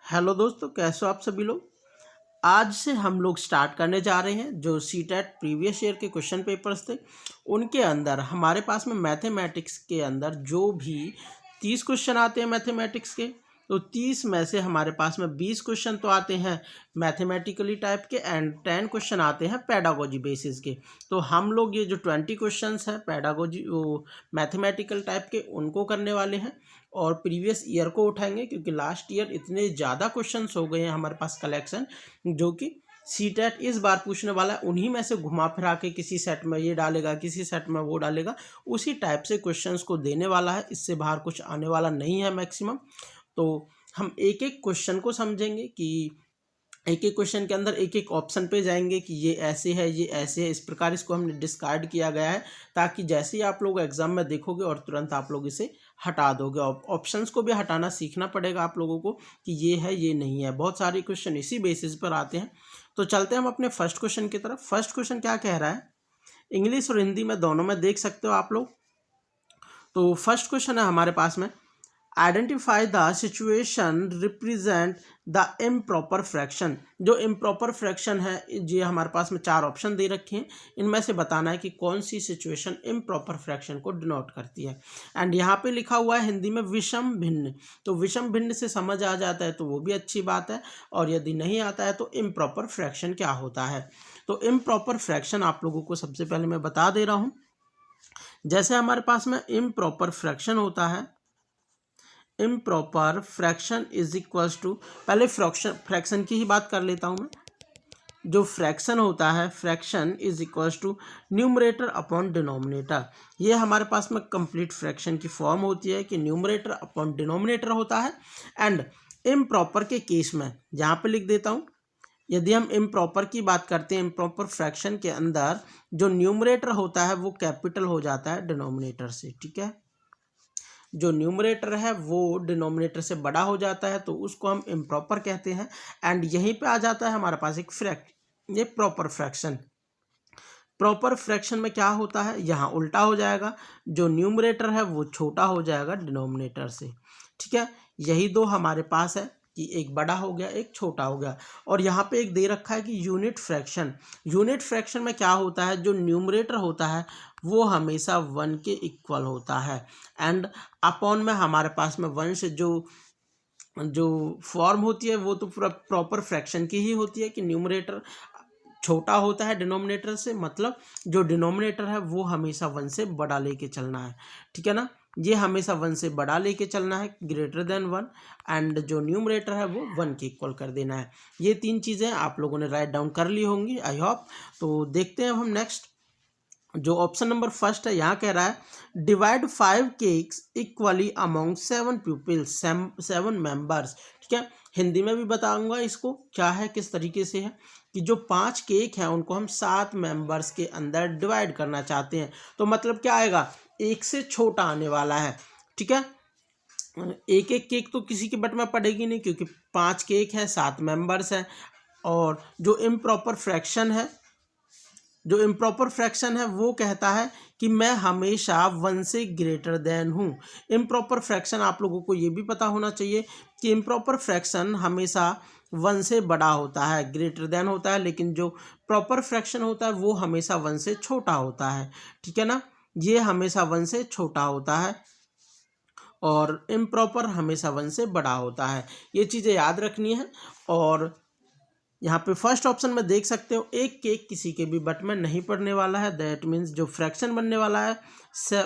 Hello दोस्तों, कैसे हो आप सभी लोग। आज से हम लोग स्टार्ट करने जा रहे हैं जो सीटेट प्रीवियस ईयर के क्वेश्चन पेपर्स थे उनके अंदर हमारे पास में मैथमेटिक्स के अंदर जो भी 30 क्वेश्चन आते हैं मैथमेटिक्स के, तो 30 में से हमारे पास में 20 क्वेश्चन तो आते हैं मैथमेटिकली टाइप के एंड 10 क्वेश्चन आते हैं पेडागोजी बेसिस के। तो हम लोग ये जो 20 क्वेश्चंस हैं पेडागोजी वो मैथमेटिकल टाइप के उनको करने वाले हैं और प्रीवियस ईयर को उठाएंगे, क्योंकि लास्ट ईयर इतने ज़्यादा क्वेश्चंस हो गए हैं हमारे पास कलेक्शन, जो कि सीटेट इस बार पूछने वाला है। उन्हीं में से घुमा फिरा के किसी सेट में ये डालेगा, किसी सेट में वो डालेगा, उसी टाइप से क्वेश्चंस को देने वाला है। इससे बाहर कुछ आने वाला नहीं है मैक्सिमम। तो हम एक एक क्वेश्चन को समझेंगे कि एक एक क्वेश्चन के अंदर एक एक ऑप्शन पे जाएंगे कि ये ऐसे है, ये ऐसे है। इस प्रकार इसको हमने डिस्कार्ड किया गया है ताकि जैसे ही आप लोग एग्जाम में देखोगे और तुरंत आप लोग इसे हटा दोगे। ऑप्शंस को भी हटाना सीखना पड़ेगा आप लोगों को कि ये है, ये नहीं है। बहुत सारे क्वेश्चन इसी बेसिस पर आते हैं। तो चलते हैं हम अपने फर्स्ट क्वेश्चन की तरफ। फर्स्ट क्वेश्चन क्या कह रहा है, इंग्लिश और हिंदी में दोनों में देख सकते हो आप लोग। तो फर्स्ट क्वेश्चन है हमारे पास में, identify the situation represent the improper fraction. जो इम्प्रॉपर फ्रैक्शन है, ये हमारे पास में 4 ऑप्शन दे रखे हैं। इनमें से बताना है कि कौन सी सिचुएशन इम्प्रॉपर फ्रैक्शन को डिनोट करती है। एंड यहाँ पे लिखा हुआ है हिंदी में विषम भिन्न। तो विषम भिन्न से समझ आ जाता है तो वो भी अच्छी बात है, और यदि नहीं आता है तो इम्प्रॉपर फ्रैक्शन क्या होता है। तो इम्प्रॉपर फ्रैक्शन आप लोगों को सबसे पहले मैं बता दे रहा हूँ। जैसे हमारे पास में इम्प्रॉपर फ्रैक्शन होता है, improper fraction is equals to, पहले फ्रैक्शन की ही बात कर लेता हूँ मैं। जो फ्रैक्शन होता है, fraction is equals to numerator upon denominator. ये हमारे पास में कंप्लीट फ्रैक्शन की फॉर्म होती है कि न्यूमरेटर अपॉन डिनोमिनेटर होता है। एंड इम्प्रॉपर के केस में यहाँ पे लिख देता हूँ, यदि हम इम्प्रॉपर की बात करते हैं, इम्प्रॉपर फ्रैक्शन के अंदर जो न्यूमरेटर होता है वो कैपिटल हो जाता है डिनोमिनेटर से। ठीक है, जो न्यूमरेटर है वो डिनोमिनेटर से बड़ा हो जाता है तो उसको हम इम्प्रॉपर कहते हैं। एंड यहीं पे आ जाता है हमारे पास एक ये प्रॉपर फ्रैक्शन। प्रॉपर फ्रैक्शन में क्या होता है, यहाँ उल्टा हो जाएगा, जो न्यूमरेटर है वो छोटा हो जाएगा डिनोमिनेटर से। ठीक है, यही दो हमारे पास है कि एक बड़ा हो गया, एक छोटा हो गया। और यहाँ पे एक दे रखा है कि यूनिट फ्रैक्शन। यूनिट फ्रैक्शन में क्या होता है, जो न्यूमरेटर होता है वो हमेशा 1 के इक्वल होता है। एंड अपॉन में हमारे पास में 1 से जो फॉर्म होती है वो तो पूरा प्रॉपर फ्रैक्शन की ही होती है कि न्यूमरेटर छोटा होता है डिनोमिनेटर से, मतलब जो डिनोमिनेटर है वो हमेशा 1 से बड़ा लेके चलना है। ठीक है ना, ये हमेशा 1 से बड़ा लेके चलना है, ग्रेटर देन 1। एंड जो न्यूमरेटर है वो 1 के इक्वल कर देना है। ये 3 चीज़ें आप लोगों ने राइट डाउन कर ली होंगी आई होप। तो देखते हैं हम नेक्स्ट, जो ऑप्शन नंबर फर्स्ट है। यहाँ कह रहा है divide 5 cakes equally among 7 peoples 7 members. ठीक है, हिंदी में भी बताऊंगा इसको क्या है, किस तरीके से है कि जो 5 केक हैं उनको हम 7 मेंबर्स के अंदर डिवाइड करना चाहते हैं। तो मतलब क्या आएगा, एक से छोटा आने वाला है। ठीक है, एक एक केक तो किसी के बट में पड़ेगी नहीं, क्योंकि 5 केक हैं, 7 मेंबर्स हैं। और जो इम्प्रॉपर फ्रैक्शन है, जो इम्प्रॉपर फ्रैक्शन है वो कहता है कि मैं हमेशा 1 से ग्रेटर देन हूँ। इम्प्रॉपर फ्रैक्शन आप लोगों को ये भी पता होना चाहिए कि इम्प्रॉपर फ्रैक्शन हमेशा 1 से बड़ा होता है, ग्रेटर देन होता है, लेकिन जो प्रॉपर फ्रैक्शन होता है वो हमेशा 1 से छोटा होता है। ठीक है ना, ये हमेशा 1 से छोटा होता है और इम्प्रॉपर हमेशा 1 से बड़ा होता है। ये चीज़ें याद रखनी है। और यहाँ पे फर्स्ट ऑप्शन में देख सकते हो एक केक किसी के भी बट में नहीं पड़ने वाला है। दैट मीन्स जो फ्रैक्शन बनने वाला है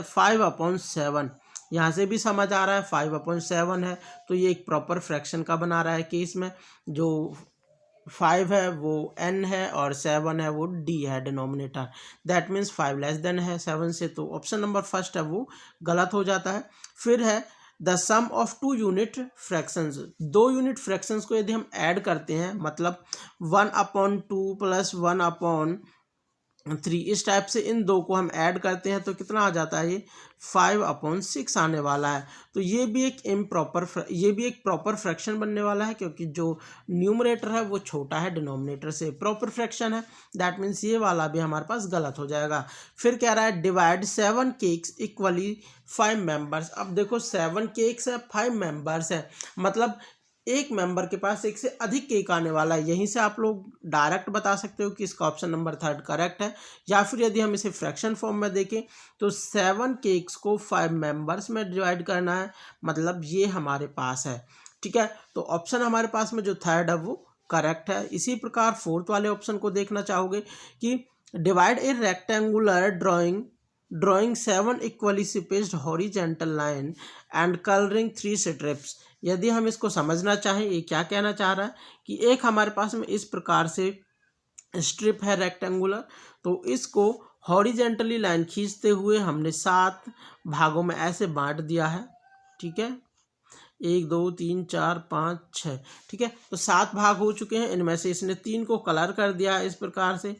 5/7। यहाँ से भी समझ आ रहा है 5/7 है, तो ये एक प्रॉपर फ्रैक्शन का बना रहा है केस में। जो 5 है वो n है और 7 है वो d है denominator. That means 5 less than है 7 से, तो ऑप्शन नंबर फर्स्ट है वो गलत हो जाता है। फिर है the sum of 2 unit fractions. 2 unit fractions को यदि हम ऐड करते हैं, मतलब 1/2 प्लस 1/3, इस टाइप से इन दो को हम ऐड करते हैं तो कितना आ जाता है, ये 5/6 आने वाला है। तो ये भी एक प्रॉपर फ्रैक्शन बनने वाला है, क्योंकि जो न्यूमरेटर है वो छोटा है डिनोमिनेटर से, प्रॉपर फ्रैक्शन है। दैट मीन्स ये वाला भी हमारे पास गलत हो जाएगा। फिर कह रहा है डिवाइड 7 केक्स इक्वली 5 मेंबर्स। अब देखो 7 केक्स है, 5 मेंबर्स है, मतलब एक मेंबर के पास एक से अधिक केक आने वाला है। यहीं से आप लोग डायरेक्ट बता सकते हो कि इसका ऑप्शन नंबर 3 करेक्ट है। या फिर यदि हम इसे फ्रैक्शन फॉर्म में देखें तो 7 केक्स को 5 मेंबर्स में डिवाइड करना है, मतलब ये हमारे पास है। ठीक है, तो ऑप्शन हमारे पास में जो 3 है वो करेक्ट है। इसी प्रकार 4th वाले ऑप्शन को देखना चाहोगे कि divide A rectangular drawing 7 equally spaced horizontal line and colouring 3 strips. यदि हम इसको समझना चाहें, ये क्या कहना चाह रहा है कि एक हमारे पास में इस प्रकार से स्ट्रिप है रेक्टेंगुलर, तो इसको हॉरिजेंटली लाइन खींचते हुए हमने 7 भागों में ऐसे बांट दिया है। ठीक है, 1 2 3 4 5 6। ठीक है, तो 7 भाग हो चुके हैं। इनमें से इसने 3 को कलर कर दिया है, इस प्रकार से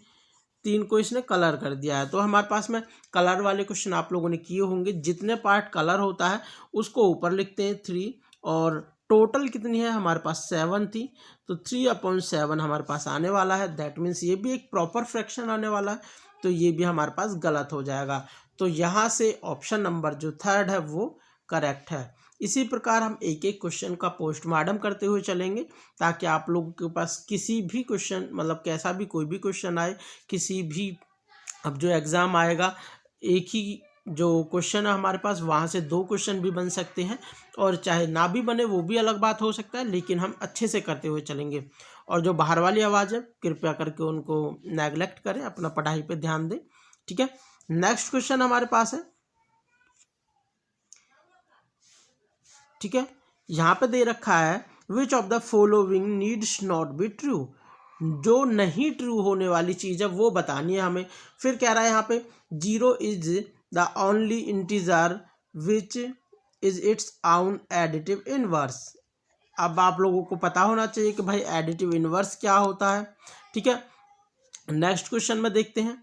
3 को इसने कलर कर दिया है। तो हमारे पास में कलर वाले क्वेश्चन आप लोगों ने किए होंगे। जितने पार्ट कलर होता है उसको ऊपर लिखते हैं 3, और टोटल कितनी है हमारे पास 7 थी, तो 3/7 हमारे पास आने वाला है। दैट मीन्स ये भी एक प्रॉपर फ्रैक्शन आने वाला है, तो ये भी हमारे पास गलत हो जाएगा। तो यहाँ से ऑप्शन नंबर जो 3 है वो करेक्ट है। इसी प्रकार हम एक एक क्वेश्चन का पोस्टमार्टम करते हुए चलेंगे, ताकि आप लोगों के पास किसी भी क्वेश्चन, मतलब कैसा भी कोई भी क्वेश्चन आए, किसी भी अब जो एग्ज़ाम आएगा, एक ही जो क्वेश्चन है हमारे पास, वहाँ से 2 क्वेश्चन भी बन सकते हैं, और चाहे ना भी बने वो भी अलग बात हो सकता है, लेकिन हम अच्छे से करते हुए चलेंगे। और जो बाहर वाली आवाज़ है कृपया करके उनको नेगलेक्ट करें, अपना पढ़ाई पे ध्यान दें। ठीक है, नेक्स्ट क्वेश्चन हमारे पास है। ठीक है, यहाँ पे दे रखा है which of the following needs not be true. जो नहीं ट्रू होने वाली चीज़ है वो बतानी है हमें। फिर कह रहा है यहाँ पे 0 is the only integer which is it's आउन एडिटिव इनवर्स। अब आप लोगों को पता होना चाहिए कि भाई एडिटिव इनवर्स क्या होता है। ठीक है, नेक्स्ट क्वेश्चन में देखते हैं।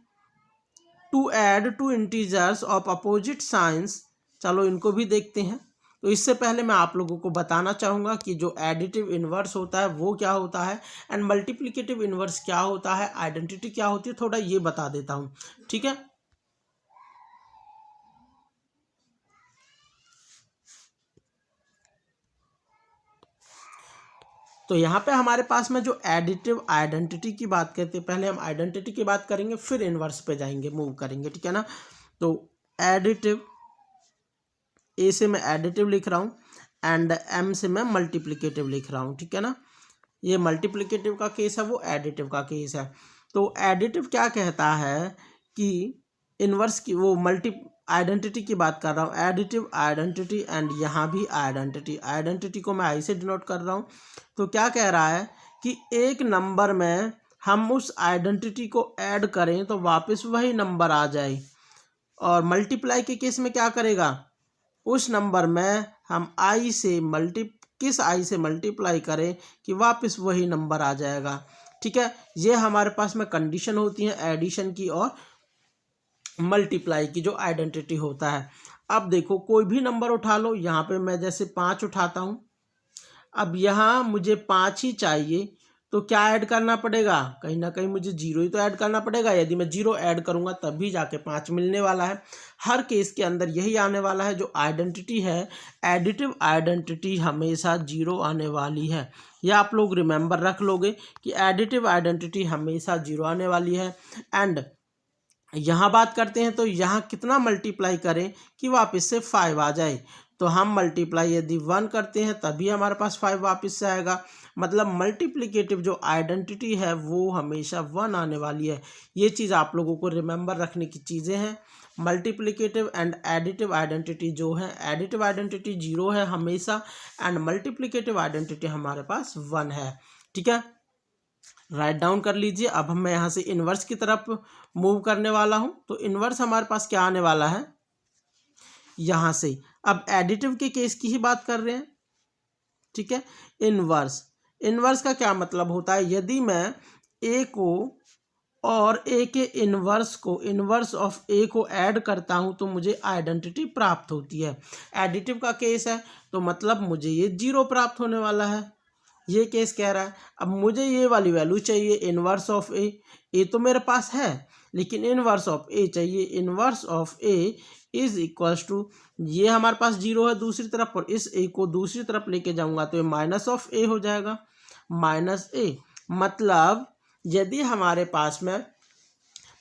To add 2 integers of opposite signs. चलो इनको भी देखते हैं। तो इससे पहले मैं आप लोगों को बताना चाहूँगा कि जो एडिटिव इन्वर्स होता है वो क्या होता है, एंड मल्टीप्लिकेटिव इन्वर्स क्या होता है, आइडेंटिटी क्या होती है, थोड़ा ये बता देता हूँ। ठीक है, तो यहाँ पे हमारे पास में जो एडिटिव आइडेंटिटी की बात करते हैं, पहले हम आइडेंटिटी की बात करेंगे, फिर इन्वर्स पे जाएंगे, मूव करेंगे। ठीक है ना, तो एडिटिव, ए से मैं एडिटिव लिख रहा हूँ, एंड एम से मैं मल्टीप्लिकेटिव लिख रहा हूँ। ठीक है ना, ये मल्टीप्लिकेटिव का केस है, वो एडिटिव का केस है। तो एडिटिव क्या कहता है कि इन्वर्स की, वो मल्टी आइडेंटिटी की बात कर रहा हूँ, एडिटिव आइडेंटिटी, एंड यहाँ भी आइडेंटिटी। आइडेंटिटी को मैं आई से डिनोट कर रहा हूँ। तो क्या कह रहा है कि एक नंबर में हम उस आइडेंटिटी को ऐड करें तो वापस वही नंबर आ जाए, और मल्टीप्लाई के केस में क्या करेगा, उस नंबर में हम आई से किस आई से मल्टीप्लाई करें कि वापस वही नंबर आ जाएगा। ठीक है, ये हमारे पास में कंडीशन होती है एडिशन की और मल्टीप्लाई की, जो आइडेंटिटी होता है। अब देखो कोई भी नंबर उठा लो, यहाँ पे मैं जैसे 5 उठाता हूँ। अब यहाँ मुझे 5 ही चाहिए, तो क्या ऐड करना पड़ेगा, कहीं ना कहीं मुझे 0 ही तो ऐड करना पड़ेगा। यदि मैं 0 ऐड करूँगा तभी जाके 5 मिलने वाला है। हर केस के अंदर यही आने वाला है। जो आइडेंटिटी है, एडिटिव आइडेंटिटी हमेशा 0 आने वाली है। यह आप लोग रिमेंबर रख लोगे कि एडिटिव आइडेंटिटी हमेशा 0 आने वाली है। एंड यहाँ बात करते हैं तो यहाँ कितना मल्टीप्लाई करें कि वापस से 5 आ जाए। तो हम मल्टीप्लाई यदि 1 करते हैं तभी हमारे पास 5 वापस से आएगा। मतलब मल्टीप्लिकेटिव जो आइडेंटिटी है वो हमेशा 1 आने वाली है। ये चीज़ आप लोगों को रिमेंबर रखने की चीज़ें हैं। मल्टीप्लिकेटिव एंड एडिटिव आइडेंटिटी जो है, एडिटिव आइडेंटिटी 0 है हमेशा, एंड मल्टीप्लिकेटिव आइडेंटिटी हमारे पास 1 है। ठीक है, राइट डाउन कर लीजिए। अब मैं यहाँ से इन्वर्स की तरफ मूव करने वाला हूँ। तो इन्वर्स हमारे पास क्या आने वाला है, यहाँ से। अब एडिटिव के केस की ही बात कर रहे हैं। ठीक है, इन्वर्स का क्या मतलब होता है, यदि मैं ए को और ए के इन्वर्स ऑफ ए को ऐड करता हूं तो मुझे आइडेंटिटी प्राप्त होती है। एडिटिव का केस है तो मतलब मुझे ये 0 प्राप्त होने वाला है। ये केस कह रहा है। अब मुझे ये वाली वैल्यू चाहिए इनवर्स ऑफ ए तो मेरे पास है, लेकिन इनवर्स ऑफ ए चाहिए। Inverse of a is equals to, ये हमारे पास 0 है दूसरी तरफ, और इस ए को दूसरी तरफ लेके जाऊंगा तो ये माइनस ऑफ ए हो जाएगा, माइनस ए। मतलब यदि हमारे पास में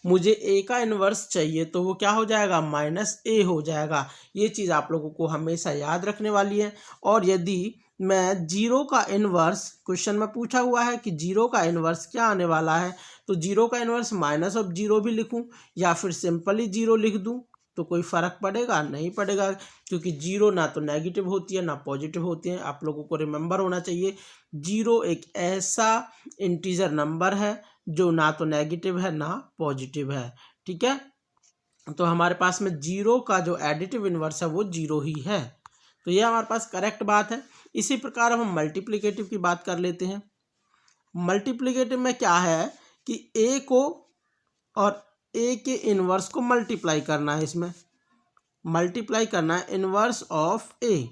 मुझे ए का इन्वर्स चाहिए तो वो क्या हो जाएगा, माइनस ए हो जाएगा। ये चीज़ आप लोगों को हमेशा याद रखने वाली है। और यदि मैं जीरो का इन्वर्स, क्वेश्चन में पूछा हुआ है कि जीरो का इन्वर्स क्या आने वाला है, तो जीरो का इन्वर्स माइनस ऑफ जीरो भी लिखूं या फिर सिंपली जीरो लिख दूं तो कोई फ़र्क पड़ेगा, नहीं पड़ेगा, क्योंकि जीरो ना तो नेगेटिव होती है ना पॉजिटिव होती है। आप लोगों को रिमेंबर होना चाहिए, जीरो एक ऐसा इंटीजर नंबर है जो ना तो नेगेटिव है ना पॉजिटिव है। ठीक है, तो हमारे पास में जीरो का जो एडिटिव इन्वर्स है वो जीरो ही है। तो ये हमारे पास करेक्ट बात है। इसी प्रकार हम मल्टीप्लिकेटिव की बात कर लेते हैं। मल्टीप्लिकेटिव में क्या है कि ए को और ए के इन्वर्स को मल्टीप्लाई करना है, इसमें मल्टीप्लाई करना है इन्वर्स ऑफ ए।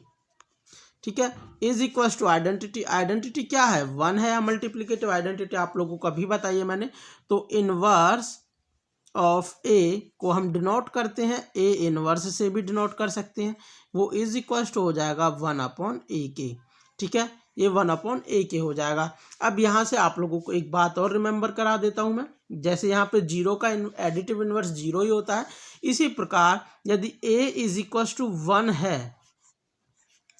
ठीक है, is equals to identity. Identity क्या है, 1 है। या मल्टीप्लिकेटिव आइडेंटिटी आप लोगों को अभी बताइए मैंने। तो इन्वर्स ऑफ ए को हम डिनोट करते हैं, ए इन्वर्स से भी डिनोट कर सकते हैं, वो इज इक्वल्स टू हो जाएगा 1/a के। ठीक है, ये 1/a के हो जाएगा। अब यहाँ से आप लोगों को एक बात और रिमेंबर करा देता हूँ मैं, जैसे यहाँ पे जीरो का एडिटिव इन्वर्स जीरो ही होता है, इसी प्रकार यदि a इज इक्वल्स टू 1 है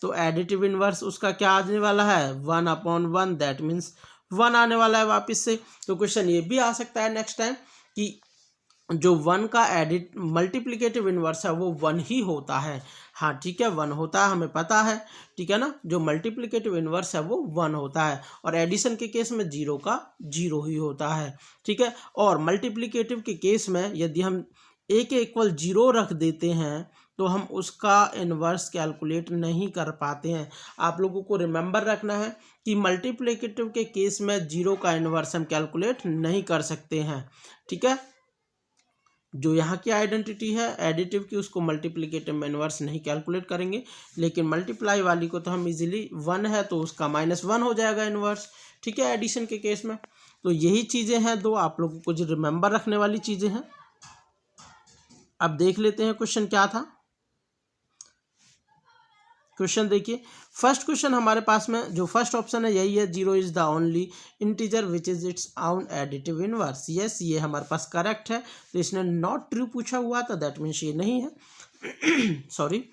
तो एडिटिव इन्वर्स उसका क्या आने वाला है, 1/1, दैट मीन्स 1 आने वाला है वापस से। तो क्वेश्चन ये भी आ सकता है नेक्स्ट टाइम कि जो 1 का मल्टीप्लिकेटिव इन्वर्स है वो 1 ही होता है। हाँ ठीक है, 1 होता है, हमें पता है। ठीक है ना, जो मल्टीप्लिकेटिव इन्वर्स है वो 1 होता है, और एडिशन के केस में जीरो का जीरो ही होता है। ठीक है, और मल्टीप्लिकेटिव के केस में यदि हम ए के इक्वल जीरो रख देते हैं तो हम उसका इन्वर्स कैलकुलेट नहीं कर पाते हैं। आप लोगों को रिमेंबर रखना है कि मल्टीप्लिकेटिव के केस में जीरो का इन्वर्स हम कैलकुलेट नहीं कर सकते हैं। ठीक है, जो यहाँ की आइडेंटिटी है एडिटिव की, उसको मल्टीप्लिकेटिव में इन्वर्स नहीं कैलकुलेट करेंगे, लेकिन मल्टीप्लाई वाली को तो हम इजीली 1 है तो उसका -1 हो जाएगा इन्वर्स। ठीक है, एडिशन के केस में। तो यही चीज़ें हैं दो आप लोगों को जो रिमेंबर रखने वाली चीज़ें हैं। अब देख लेते हैं क्वेश्चन क्या था। क्वेश्चन देखिए, फर्स्ट क्वेश्चन हमारे पास में जो फर्स्ट ऑप्शन है यही है, 0 is the only integer which is its own additive inverse. Yes, ये हमारे पास करेक्ट है। तो इसने नॉट ट्रू पूछा हुआ था, दैट मीन्स ये नहीं है। Sorry,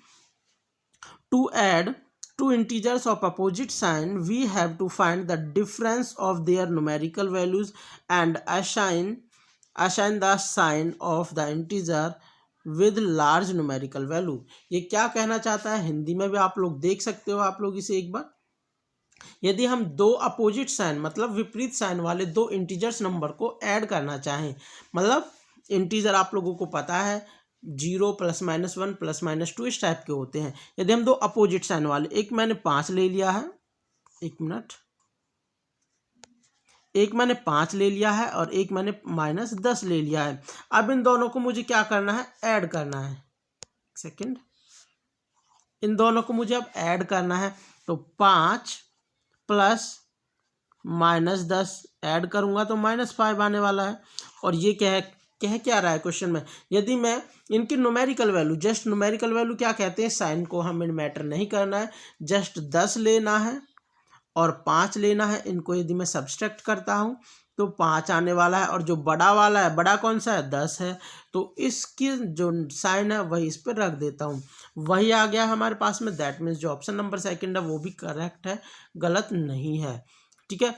to add two integers of opposite sign we have to find the difference of their numerical values and assign the sign of the integer with large numerical value. ये क्या कहना चाहता है, हिंदी में भी आप लोग देख सकते हो, आप लोग इसे एक बार। यदि हम दो अपोजिट साइन मतलब विपरीत साइन वाले दो इंटीजर्स नंबर को ऐड करना चाहें, मतलब इंटीजर आप लोगों को पता है 0 +-1 +-2 इस टाइप के होते हैं। यदि हम दो अपोजिट साइन वाले, एक मैंने 5 ले लिया है, एक मिनट, एक मैंने 5 ले लिया है और एक मैंने -10 ले लिया है। अब इन दोनों को मुझे क्या करना है, ऐड करना है। सेकंड, इन दोनों को मुझे अब ऐड करना है। तो 5 + -10 ऐड करूंगा तो -5 आने वाला है। और ये कह क्या रहा है क्वेश्चन में, यदि मैं इनकी numerical value, just numerical value क्या कहते हैं, साइन को हमें मैटर नहीं करना है, जस्ट 10 लेना है और 5 लेना है। इनको यदि मैं सब्सट्रैक्ट करता हूँ तो 5 आने वाला है, और जो बड़ा वाला है, बड़ा कौन सा है, 10 है, तो इसकी जो साइन है वही इस पर रख देता हूँ, वही आ गया हमारे पास में। दैट मीन्स जो ऑप्शन नंबर सेकंड है वो भी करेक्ट है, गलत नहीं है। ठीक है,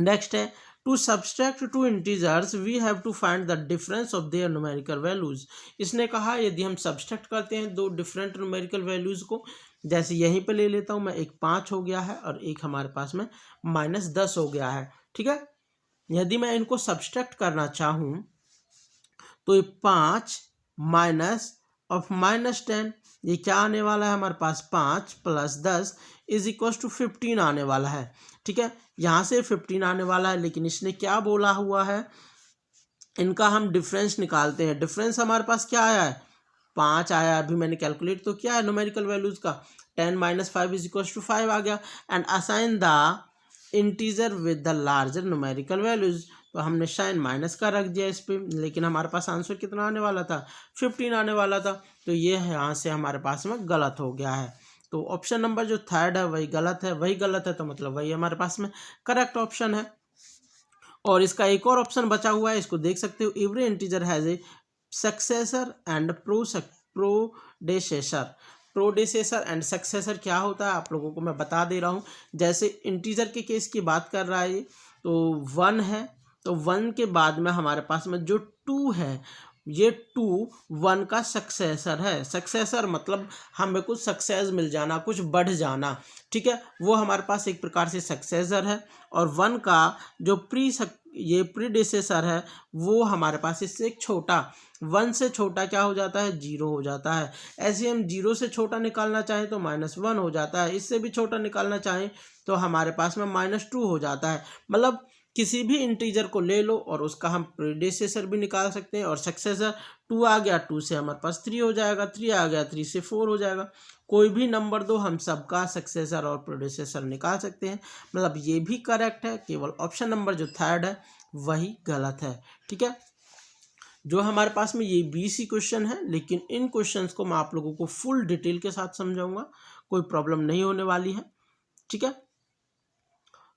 नेक्स्ट है, to subtract two integers we have to find the difference of their numerical values. इसने कहा यदि हम सब्सट्रैक्ट करते हैं दो डिफरेंट न्यूमेरिकल वैल्यूज को, जैसे यहीं पे ले लेता हूँ मैं, एक 5 हो गया है और एक हमारे पास में -10 हो गया है। ठीक है, यदि मैं इनको सब्सट्रैक्ट करना चाहूँ तो ये 5 माइनस ऑफ -10, ये क्या आने वाला है हमारे पास, 5 + 10 = 15 आने वाला है। ठीक है, यहाँ से 15 आने वाला है, लेकिन इसने क्या बोला हुआ है, इनका हम डिफरेंस निकालते हैं। डिफरेंस हमारे पास क्या आया है, 5 आया। अभी मैंने कैलकुलेट तो किया है न्यूमेरिकल वैल्यूज का, 10 - 5 = 5 आ गया। And assign the integer with the larger numerical values, तो हमने साइन माइनस का रख दिया इस पे, लेकिन हमारे पास आंसर कितना आने वाला था, 15 आने वाला था। तो ये यहाँ से हमारे पास में गलत हो गया है। तो ऑप्शन नंबर जो थर्ड है वही गलत है, वही गलत है तो मतलब वही हमारे पास में करेक्ट ऑप्शन है। और इसका एक और ऑप्शन बचा हुआ है, इसको देख सकते हो, every integer has a successor and predecessor. Predecessor and successor क्या होता है आप लोगों को मैं बता दे रहा हूँ। जैसे इंटीजर के केस की बात कर रहा है ये, तो 1 है, तो 1 के बाद में हमारे पास में जो 2 है, ये 2 1 का सक्सेसर है। सक्सेसर मतलब हमें कुछ सक्सेस मिल जाना, कुछ बढ़ जाना, ठीक है, वो हमारे पास एक प्रकार से सक्सेसर है। और 1 का जो ये प्रीडिसेसर है वो हमारे पास इससे एक छोटा, 1 से छोटा क्या हो जाता है, 0 हो जाता है। ऐसे हम 0 से छोटा निकालना चाहें तो -1 हो जाता है, इससे भी छोटा निकालना चाहें तो हमारे पास में -2 हो जाता है। मतलब किसी भी इंटीजर को ले लो और उसका हम प्रीडिसेसर भी निकाल सकते हैं, और सक्सेसर 2 आ गया, 2 से हमारे पास 3 हो जाएगा, 3 आ गया, 3 से 4 हो जाएगा। कोई भी नंबर दो, हम सबका सक्सेसर और प्रीडिसेसर निकाल सकते हैं। मतलब ये भी करेक्ट है, केवल ऑप्शन नंबर जो थर्ड है वही गलत है, ठीक है। जो हमारे पास में ये 20 ही क्वेश्चन है, लेकिन इन क्वेश्चंस को मैं आप लोगों को फुल डिटेल के साथ समझाऊंगा, कोई प्रॉब्लम नहीं होने वाली है, ठीक है।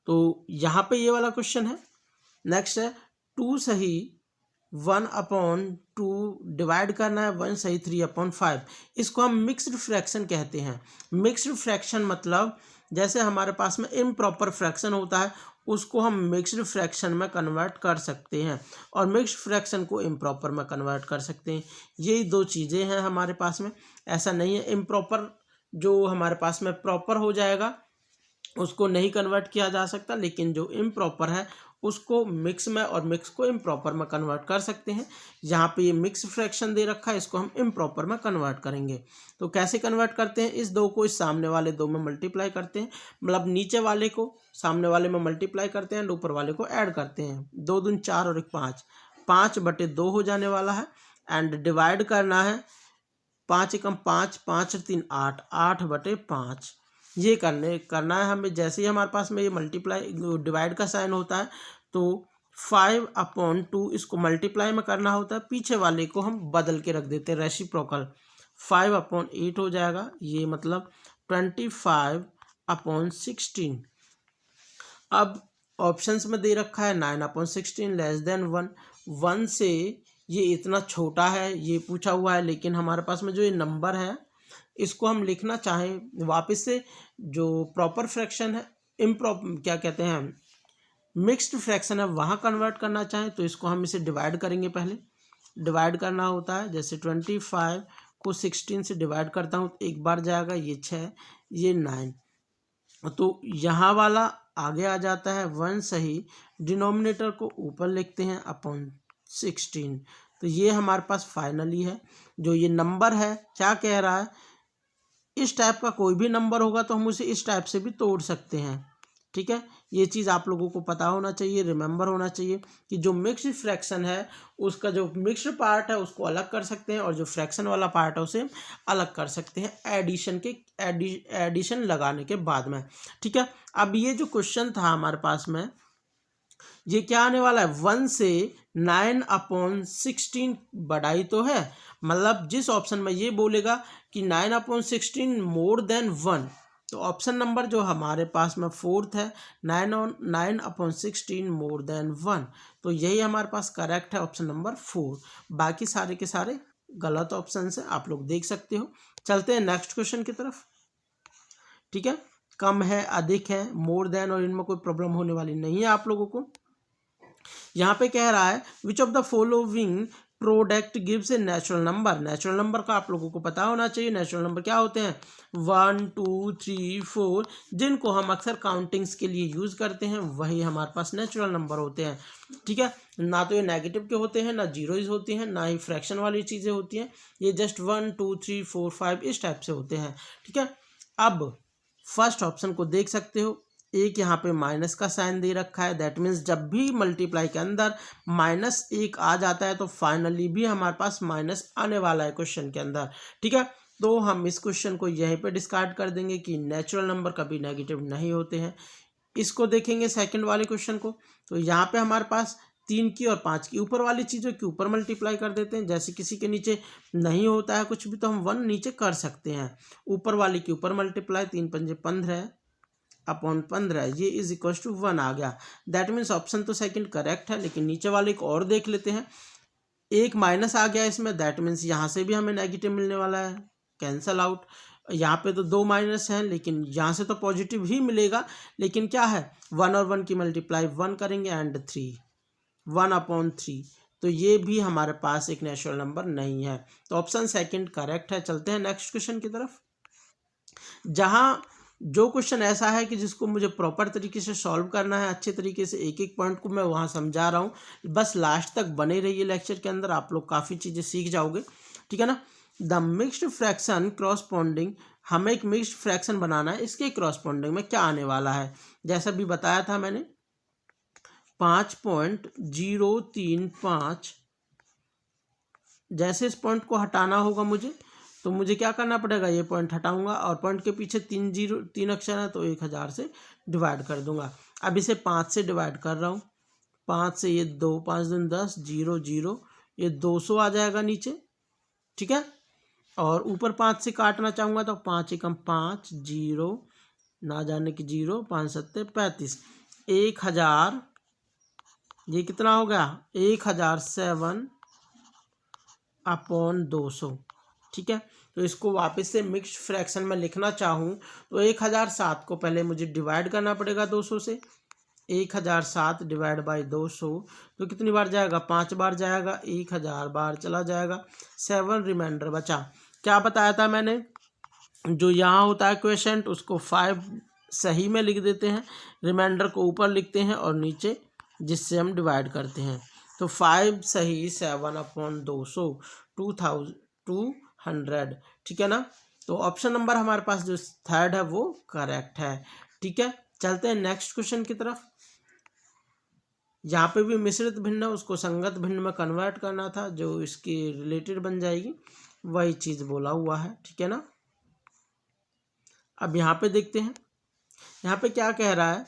तो यहाँ पे ये वाला क्वेश्चन है। नेक्स्ट है 2 सही 1/2 डिवाइड करना है, 1 सही 3/5। इसको हम मिक्स्ड फ्रैक्शन कहते हैं। मिक्स्ड फ्रैक्शन मतलब जैसे हमारे पास में इम्प्रॉपर फ्रैक्शन होता है, उसको हम मिक्स्ड फ्रैक्शन में कन्वर्ट कर सकते हैं, और मिक्स्ड फ्रैक्शन को इम्प्रॉपर में कन्वर्ट कर सकते हैं। यही दो चीज़ें हैं हमारे पास में। ऐसा नहीं है इम्प्रॉपर जो हमारे पास में प्रॉपर हो जाएगा उसको नहीं कन्वर्ट किया जा सकता, लेकिन जो इम्प्रॉपर है उसको मिक्स में और मिक्स को इम्प्रॉपर में कन्वर्ट कर सकते हैं। यहाँ पे ये मिक्स फ्रैक्शन दे रखा है, इसको हम इम्प्रॉपर में कन्वर्ट करेंगे। तो कैसे कन्वर्ट करते हैं, इस 2 को इस सामने वाले 2 में मल्टीप्लाई करते हैं, मतलब नीचे वाले को सामने वाले में मल्टीप्लाई करते हैं, ऊपर वाले को ऐड करते हैं। 2 दूनी 4 और 1 5, 5/2 हो जाने वाला है। एंड डिवाइड करना है, 5 एकम 5, 5 और 3 8, 8/5 ये करना है हमें। जैसे ही हमारे पास में ये मल्टीप्लाई डिवाइड का साइन होता है तो 5/2 इसको मल्टीप्लाई में करना होता है, पीछे वाले को हम बदल के रख देते हैं रेसिप्रोकल, 5/8 हो जाएगा, ये मतलब 25/16। अब ऑप्शंस में दे रखा है 9/16 लेस देन 1, 1 से ये इतना छोटा है ये पूछा हुआ है, लेकिन हमारे पास में जो ये नंबर है इसको हम लिखना चाहें वापस से, जो प्रॉपर फ्रैक्शन है क्या कहते हैं मिक्स्ड फ्रैक्शन है वहाँ कन्वर्ट करना चाहें तो इसको हम इसे डिवाइड करेंगे। पहले डिवाइड करना होता है, जैसे 25 को 16 से डिवाइड करता हूँ तो एक बार जाएगा, ये 6 ये 9, तो यहाँ वाला आगे आ जाता है 1 सही, डिनोमिनेटर को ऊपर लिखते हैं अपॉन 16। तो ये हमारे पास फाइनली है। जो ये नंबर है क्या कह रहा है, इस टाइप का कोई भी नंबर होगा तो हम उसे इस टाइप से भी तोड़ सकते हैं, ठीक है। ये चीज़ आप लोगों को पता होना चाहिए, रिमेंबर होना चाहिए कि जो मिक्स्ड फ्रैक्शन है उसका जो मिक्स्ड पार्ट है उसको अलग कर सकते हैं, और जो फ्रैक्शन वाला पार्ट है उसे अलग कर सकते हैं एडिशन लगाने के बाद में, ठीक है। अब ये जो क्वेश्चन था हमारे पास में ये क्या आने वाला है, 1 से 9/16 बढ़ाई तो है, मतलब जिस ऑप्शन में ये बोलेगा कि 9/16 मोर देन 1, तो ऑप्शन नंबर जो हमारे पास में फोर्थ है 9/16 मोर देन 1, तो यही हमारे पास करेक्ट है ऑप्शन नंबर 4। बाकी सारे के सारे गलत ऑप्शन है, आप लोग देख सकते हो। चलते हैं नेक्स्ट क्वेश्चन की तरफ, ठीक है। कम है, अधिक है, मोर देन और इनमें कोई प्रॉब्लम होने वाली नहीं है आप लोगों को। यहाँ पे कह रहा है which of the following product gives a natural number. Natural number का आप लोगों को पता होना चाहिए। नेचुरल नंबर क्या होते हैं, 1 2 3 4, जिनको हम अक्सर काउंटिंग्स के लिए यूज़ करते हैं वही हमारे पास नेचुरल नंबर होते हैं, ठीक है। ना तो ये नेगेटिव के होते हैं, ना जीरोज होती हैं, ना ही फ्रैक्शन वाली चीज़ें होती हैं, ये जस्ट 1 2 3 4 5 इस टाइप से होते हैं, ठीक है। अब फर्स्ट ऑप्शन को देख सकते हो, एक यहाँ पे माइनस का साइन दे रखा है, दैट मीन्स जब भी मल्टीप्लाई के अंदर -1 आ जाता है तो फाइनली भी हमारे पास माइनस आने वाला है क्वेश्चन के अंदर, ठीक है। तो हम इस क्वेश्चन को यहीं पे डिस्कार्ड कर देंगे कि नेचुरल नंबर कभी नेगेटिव नहीं होते हैं। इसको देखेंगे सेकंड वाले क्वेश्चन को, तो यहाँ पे हमारे पास 3 की और 5 की ऊपर वाली चीज़ों के ऊपर मल्टीप्लाई कर देते हैं। जैसे किसी के नीचे नहीं होता है कुछ भी तो हम 1 नीचे कर सकते हैं, ऊपर वाली के ऊपर मल्टीप्लाई, 3 पंजे 15 अपॉन 15, ये इज इक्वल टू 1 आ गया। दैट मीन्स ऑप्शन तो सेकंड करेक्ट है, लेकिन नीचे वाले को और देख लेते हैं। एक माइनस आ गया इसमें, दैट मीन्स यहाँ से भी हमें नेगेटिव मिलने वाला है, कैंसल आउट। यहाँ पे तो 2 माइनस हैं, लेकिन यहाँ से तो पॉजिटिव ही मिलेगा, लेकिन क्या है 1 और 1 की मल्टीप्लाई 1 करेंगे एंड 3, 1/3, तो ये भी हमारे पास एक नेचुरल नंबर नहीं है, तो ऑप्शन सेकंड करेक्ट है। चलते हैं नेक्स्ट क्वेश्चन की तरफ, जहाँ जो क्वेश्चन ऐसा है कि जिसको मुझे प्रॉपर तरीके से सॉल्व करना है, अच्छे तरीके से एक एक पॉइंट को मैं वहाँ समझा रहा हूँ, बस लास्ट तक बने रहिए लेक्चर के अंदर, आप लोग काफ़ी चीज़ें सीख जाओगे, ठीक है ना। द मिक्स्ड फ्रैक्शन क्रॉसपॉन्डिंग, हमें एक मिक्स्ड फ्रैक्शन बनाना है, इसके क्रॉसपॉन्डिंग में क्या आने वाला है, जैसा भी बताया था मैंने 5.035, जैसे इस पॉइंट को हटाना होगा मुझे, तो मुझे क्या करना पड़ेगा, ये पॉइंट हटाऊंगा और पॉइंट के पीछे 3 अक्षर है तो 1000 से डिवाइड कर दूंगा। अब इसे 5 से डिवाइड कर रहा हूँ, 5 से ये 2, 5 दूनी 10, 0 0, ये 200 आ जाएगा नीचे, ठीक है। और ऊपर 5 से काटना चाहूँगा तो 5 एकम 5, 0 ना जाने की 0, 5 7 35, 1000, ये कितना हो गया 1007/200, ठीक है। तो इसको वापस से मिक्स्ड फ्रैक्शन में लिखना चाहूँ तो 1007 को पहले मुझे डिवाइड करना पड़ेगा 200 से, 1007 डिवाइड बाई 200, तो कितनी बार जाएगा 5 बार जाएगा, 1000 बार चला जाएगा, 7 रिमाइंडर बचा। क्या बताया था मैंने, जो यहाँ होता है क्वेश्चन उसको 5 सही में लिख देते हैं, रिमाइंडर को ऊपर लिखते हैं और नीचे जिससे हम डिवाइड करते हैं, तो 5 सही 7/200, 2200, ठीक है ना। तो ऑप्शन नंबर हमारे पास जो थर्ड है वो करेक्ट है, ठीक है। चलते हैं नेक्स्ट क्वेश्चन की तरफ, यहाँ पे भी मिश्रित भिन्न है, उसको संगत भिन्न में कन्वर्ट करना था, जो इसकी रिलेटेड बन जाएगी, वही चीज़ बोला हुआ है, ठीक है ना। अब यहाँ पे देखते हैं, यहाँ पे क्या कह रहा है,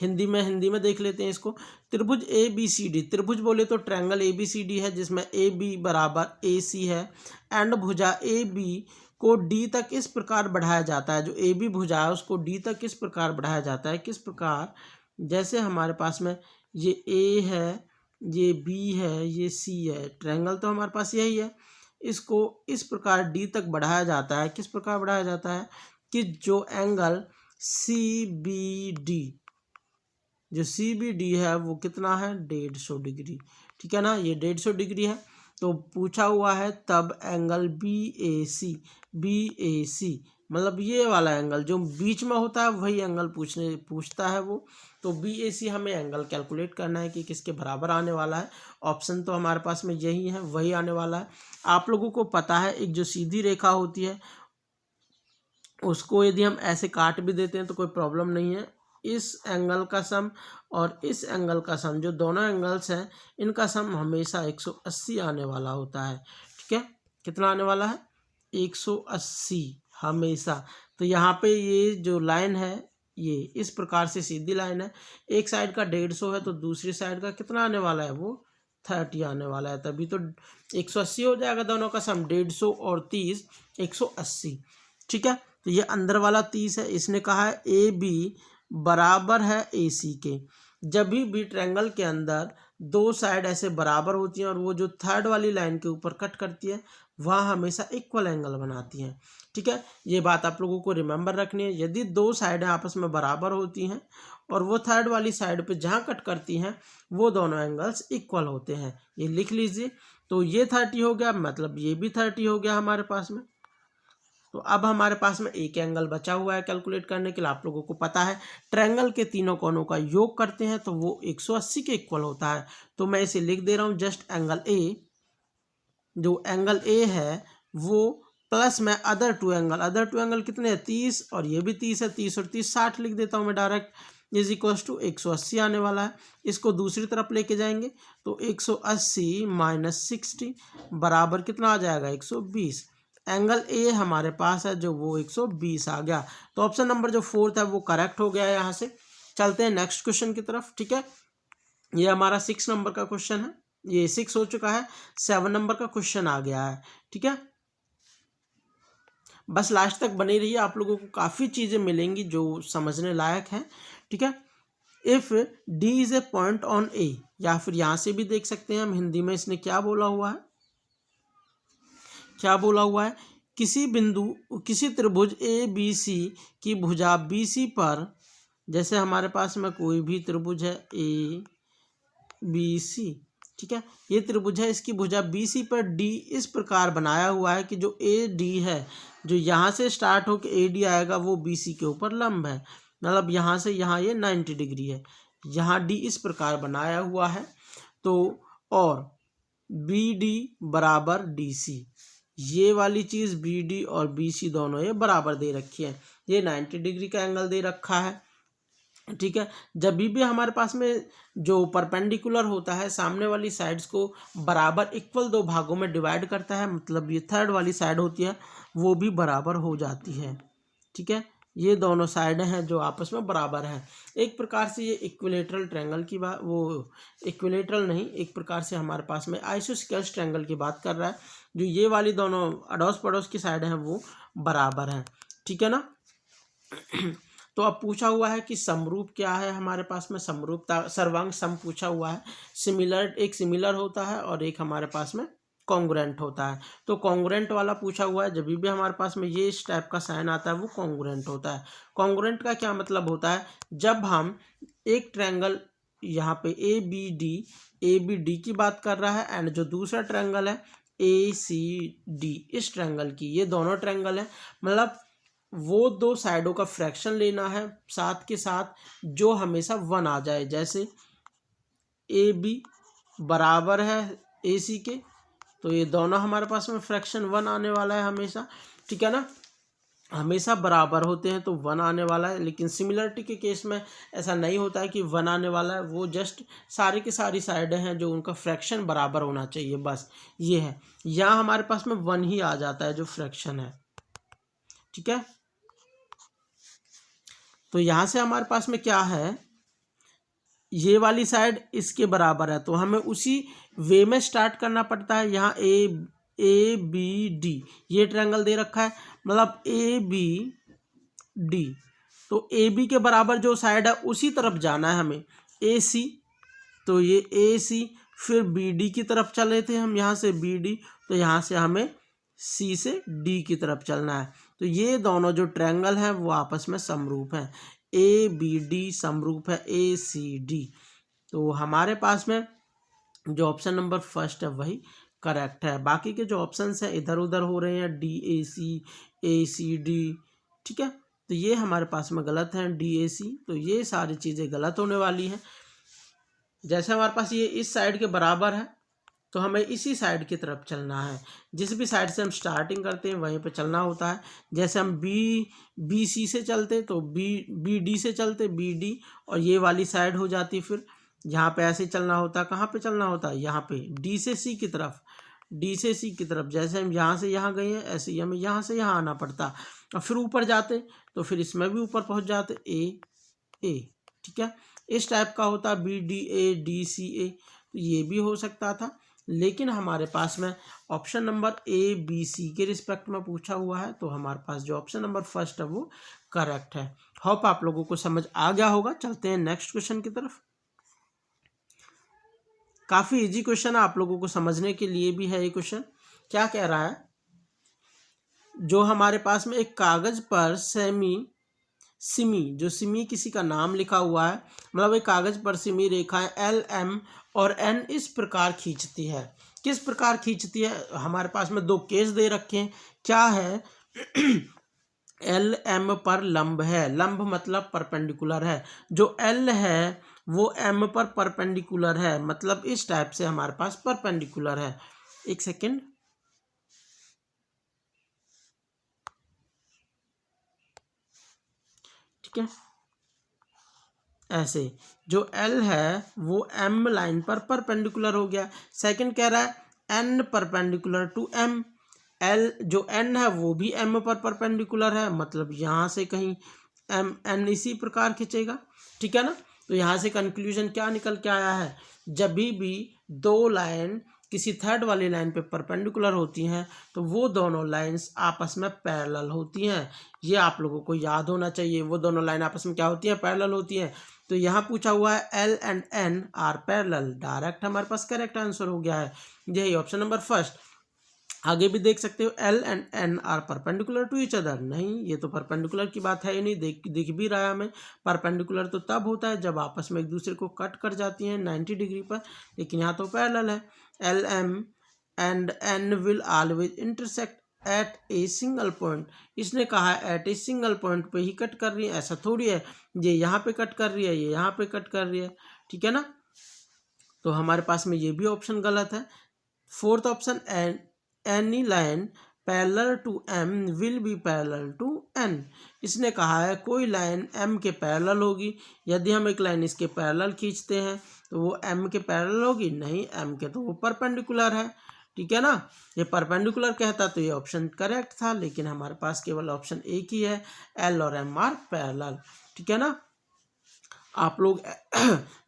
हिंदी में देख लेते हैं इसको। त्रिभुज ABCD, त्रिभुज बोले तो ट्रायंगल ABCD है जिसमें AB बराबर AC है, एंड भुजा AB को D तक इस प्रकार बढ़ाया जाता है, जो AB भुजा है उसको D तक किस प्रकार बढ़ाया जाता है, किस प्रकार, जैसे हमारे पास में ये A है, ये B है, ये C है, ट्रायंगल तो हमारे पास यही है, इसको इस प्रकार D तक बढ़ाया जाता है, किस प्रकार बढ़ाया जाता है कि जो एंगल CBD, जो CBD है वो कितना है 150 डिग्री, ठीक है ना, ये 150 डिग्री है। तो पूछा हुआ है तब एंगल BAC मतलब ये वाला एंगल जो बीच में होता है वही एंगल पूछता है वो, तो BAC हमें एंगल कैलकुलेट करना है कि किसके बराबर आने वाला है। ऑप्शन तो हमारे पास में यही है, वही आने वाला है। आप लोगों को पता है एक जो सीधी रेखा होती है उसको यदि हम ऐसे काट भी देते हैं तो कोई प्रॉब्लम नहीं है, इस एंगल का सम और इस एंगल का सम, जो दोनों एंगल्स हैं इनका सम हमेशा 180 आने वाला होता है, ठीक है। कितना आने वाला है 180 हमेशा। तो यहाँ पे ये जो लाइन है ये इस प्रकार से सीधी लाइन है, एक साइड का 150 है तो दूसरी साइड का कितना आने वाला है वो 30 आने वाला है, तभी तो 180 हो जाएगा दोनों का सम, 150 और 30 180, ठीक है। तो ये अंदर वाला 30 है, इसने कहा है AB बराबर है AC के। जब भी ट्रायंगल के अंदर दो साइड ऐसे बराबर होती हैं और वो जो थर्ड वाली लाइन के ऊपर कट करती है वह हमेशा इक्वल एंगल बनाती हैं, ठीक है। ये बात आप लोगों को रिमेंबर रखनी है, यदि दो साइडें आपस में बराबर होती हैं और वो थर्ड वाली साइड पे जहाँ कट करती हैं वो दोनों एंगल्स इक्वल होते हैं, ये लिख लीजिए। तो ये 30 हो गया, मतलब ये भी 30 हो गया हमारे पास में। तो अब हमारे पास में एक एंगल बचा हुआ है कैलकुलेट करने के लिए। आप लोगों को पता है ट्रायंगल के तीनों कोनों का योग करते हैं तो वो 180 के इक्वल होता है। तो मैं इसे लिख दे रहा हूँ जस्ट एंगल ए, जो एंगल ए है वो प्लस में अदर टू एंगल कितने हैं 30 और ये भी 30 है, 30 और 30 60 लिख देता हूँ मैं डायरेक्ट, इज इक्वल टू 180 आने वाला है। इसको दूसरी तरफ लेके जाएंगे तो 180 माइनस 60 बराबर कितना आ जाएगा 120। एंगल ए हमारे पास है जो वो 120 आ गया। तो ऑप्शन नंबर जो फोर्थ है वो करेक्ट हो गया है यहाँ से। चलते हैं नेक्स्ट क्वेश्चन की तरफ। ठीक है, ये हमारा 6 नंबर का क्वेश्चन है, ये 6 हो चुका है, 7 नंबर का क्वेश्चन आ गया है। ठीक है, बस लास्ट तक बने रहिए, आप लोगों को काफ़ी चीज़ें मिलेंगी जो समझने लायक हैं। ठीक है, if D is a point on A, या फिर यहाँ से भी देख सकते हैं हम हिंदी में इसने क्या बोला हुआ है, क्या बोला हुआ है, किसी बिंदु, किसी त्रिभुज ए बी सी की भुजा बी सी पर, जैसे हमारे पास में कोई भी त्रिभुज है ए बी सी, ठीक है, ये त्रिभुज है, इसकी भुजा बी सी पर डी इस प्रकार बनाया हुआ है कि जो ए डी है, जो यहाँ से स्टार्ट होकर ए डी आएगा वो बी सी के ऊपर लंब है, मतलब यहाँ से यहाँ ये 90 डिग्री है, यहाँ डी इस प्रकार बनाया हुआ है। तो और बी डी बराबर डी सी, ये वाली चीज़ बी डी और बी सी दोनों ये बराबर दे रखी है, ये 90 डिग्री का एंगल दे रखा है। ठीक है, जब भी हमारे पास में जो परपेंडिकुलर होता है सामने वाली साइड्स को बराबर इक्वल 2 भागों में डिवाइड करता है, मतलब ये थर्ड वाली साइड होती है वो भी बराबर हो जाती है। ठीक है, ये दोनों साइडें हैं जो आपस में बराबर हैं। एक प्रकार से ये इक्विलेटरल ट्रायंगल की बात, वो इक्विलेटरल नहीं, एक प्रकार से हमारे पास में आइसोस्केल्स ट्रायंगल की बात कर रहा है, जो ये वाली दोनों अड़ोस पड़ोस की साइडें हैं वो बराबर हैं। ठीक है ना। तो अब पूछा हुआ है कि समरूप क्या है हमारे पास में, समरूपता सर्वांग सम पूछा हुआ है। सिमिलर, एक सिमिलर होता है और एक हमारे पास में कॉन्ग्रुएंट होता है। तो कॉन्ग्रुएंट वाला पूछा हुआ है, जब भी हमारे पास में ये इस टाइप का साइन आता है वो कॉन्ग्रुएंट होता है। कॉन्ग्रुएंट का क्या मतलब होता है, जब हम एक ट्रायंगल यहाँ पे ए बी डी की बात कर रहा है, एंड जो दूसरा ट्रायंगल है ए सी डी, इस ट्रायंगल की, ये दोनों ट्रायंगल है, मतलब वो 2 साइडों का फ्रैक्शन लेना है साथ के साथ जो हमेशा 1 आ जाए। जैसे ए बी बराबर है ए सी के, तो ये दोनों हमारे पास में फ्रैक्शन 1 आने वाला है हमेशा। ठीक है ना, हमेशा बराबर होते हैं तो 1 आने वाला है। लेकिन सिमिलरिटी के केस में ऐसा नहीं होता है कि 1 आने वाला है, वो जस्ट सारी की सारी साइडें हैं जो उनका फ्रैक्शन बराबर होना चाहिए, बस ये है। यहाँ हमारे पास में 1 ही आ जाता है जो फ्रैक्शन है। ठीक है, तो यहाँ से हमारे पास में क्या है, ये वाली साइड इसके बराबर है, तो हमें उसी वे में स्टार्ट करना पड़ता है। यहाँ ए बी डी ये ट्रायंगल दे रखा है, मतलब ए बी डी, तो ए बी के बराबर जो साइड है उसी तरफ जाना है हमें। ए सी, तो ये ए सी, फिर बी डी की तरफ चले थे हम, यहाँ से बी डी, तो यहाँ से हमें सी से डी की तरफ चलना है। तो ये दोनों जो ट्रायंगल हैं वो आपस में समरूप हैं, ए बी डी समरूप है ए सी डी। तो हमारे पास में जो ऑप्शन नंबर फर्स्ट है वही करेक्ट है। बाकी के जो ऑप्शंस हैं इधर उधर हो रहे हैं, डी ए सी डी, ठीक है, तो ये हमारे पास में गलत है, डी ए सी, तो ये सारी चीज़ें गलत होने वाली हैं। जैसे हमारे पास ये इस साइड के बराबर है तो हमें इसी साइड की तरफ चलना है, जिस भी साइड से हम स्टार्टिंग करते हैं वहीं पे चलना होता है। जैसे हम बी सी से चलते तो बी डी से चलते, बी डी, और ये वाली साइड हो जाती, फिर यहाँ पे ऐसे चलना होता है। कहाँ पे चलना होता है, यहाँ पे डी से सी की तरफ, डी से सी की तरफ। जैसे हम यहाँ से यहाँ गए हैं ऐसे ही हमें यहाँ से यहाँ आना पड़ता, और फिर ऊपर जाते तो फिर इसमें भी ऊपर पहुँच जाते ए, ठीक है, इस टाइप का होता है B D A D C A, तो ये भी हो सकता था। लेकिन हमारे पास में option number A B C के रिस्पेक्ट में पूछा हुआ है, तो हमारे पास जो ऑप्शन नंबर फर्स्ट है वो करेक्ट है। होप आप लोगों को समझ आ गया होगा। चलते हैं नेक्स्ट क्वेश्चन की तरफ। काफ़ी इजी क्वेश्चन है, आप लोगों को समझने के लिए भी है ये क्वेश्चन। क्या कह रहा है, जो हमारे पास में एक कागज पर सिमी, जो सिमी किसी का नाम लिखा हुआ है, मतलब एक कागज पर सिमी रेखाएं एल एम और एन इस प्रकार खींचती है। किस प्रकार खींचती है, हमारे पास में 2 केस दे रखे हैं। क्या है, एल एम पर लंब है, लंब मतलब परपेंडिकुलर है, जो एल है वो एम पर परपेंडिकुलर है, मतलब इस टाइप से हमारे पास परपेंडिकुलर है। एक सेकेंड, ठीक है, ऐसे जो L है वो M लाइन पर परपेंडिकुलर हो गया। सेकंड कह रहा है N perpendicular to M, L जो N है वो भी M पर परपेंडिकुलर है, मतलब यहाँ से कहीं एन इसी प्रकार खींचेगा, ठीक है ना। तो यहाँ से कंक्लूजन क्या निकल के आया है, जब भी दो लाइन किसी थर्ड वाली लाइन पे परपेंडिकुलर होती हैं तो वो दोनों लाइंस आपस में पैरेलल होती हैं। ये आप लोगों को याद होना चाहिए, वो दोनों लाइन आपस में क्या होती हैं, पैरेलल होती हैं। तो यहाँ पूछा हुआ है L and N are parallel, direct हमारे पास करेक्ट आंसर हो गया है, यही ऑप्शन नंबर फर्स्ट। आगे भी देख सकते हो L and N are perpendicular to each other, नहीं ये तो परपेंडिकुलर की बात है ही नहीं, दिख भी रहा है हमें। परपेंडिकुलर तो तब होता है जब आपस में एक दूसरे को कट कर जाती हैं 90 डिग्री पर, लेकिन यहाँ तो पैरेलल है। L M and N will always intersect at a single point, इसने कहा है एट ए सिंगल पॉइंट पे ही कट कर रही है, ऐसा थोड़ी है ये यहाँ पे कट कर रही है, ये यहाँ पे कट कर रही है, ठीक है ना। तो हमारे पास में ये भी ऑप्शन गलत है। Fourth option any line parallel to M will be parallel to N, इसने कहा है कोई लाइन एम के पैरेलल होगी, यदि हम एक लाइन इसके पैरेलल खींचते हैं तो वो एम के पैरेलल होगी, नहीं एम के तो वो परपेंडिकुलर है, ठीक है ना। ये परपेंडिकुलर कहता तो ये ऑप्शन करेक्ट था, लेकिन हमारे पास केवल ऑप्शन एक ही है, एल और एम आर पैरेलल, ठीक है ना। आप लोग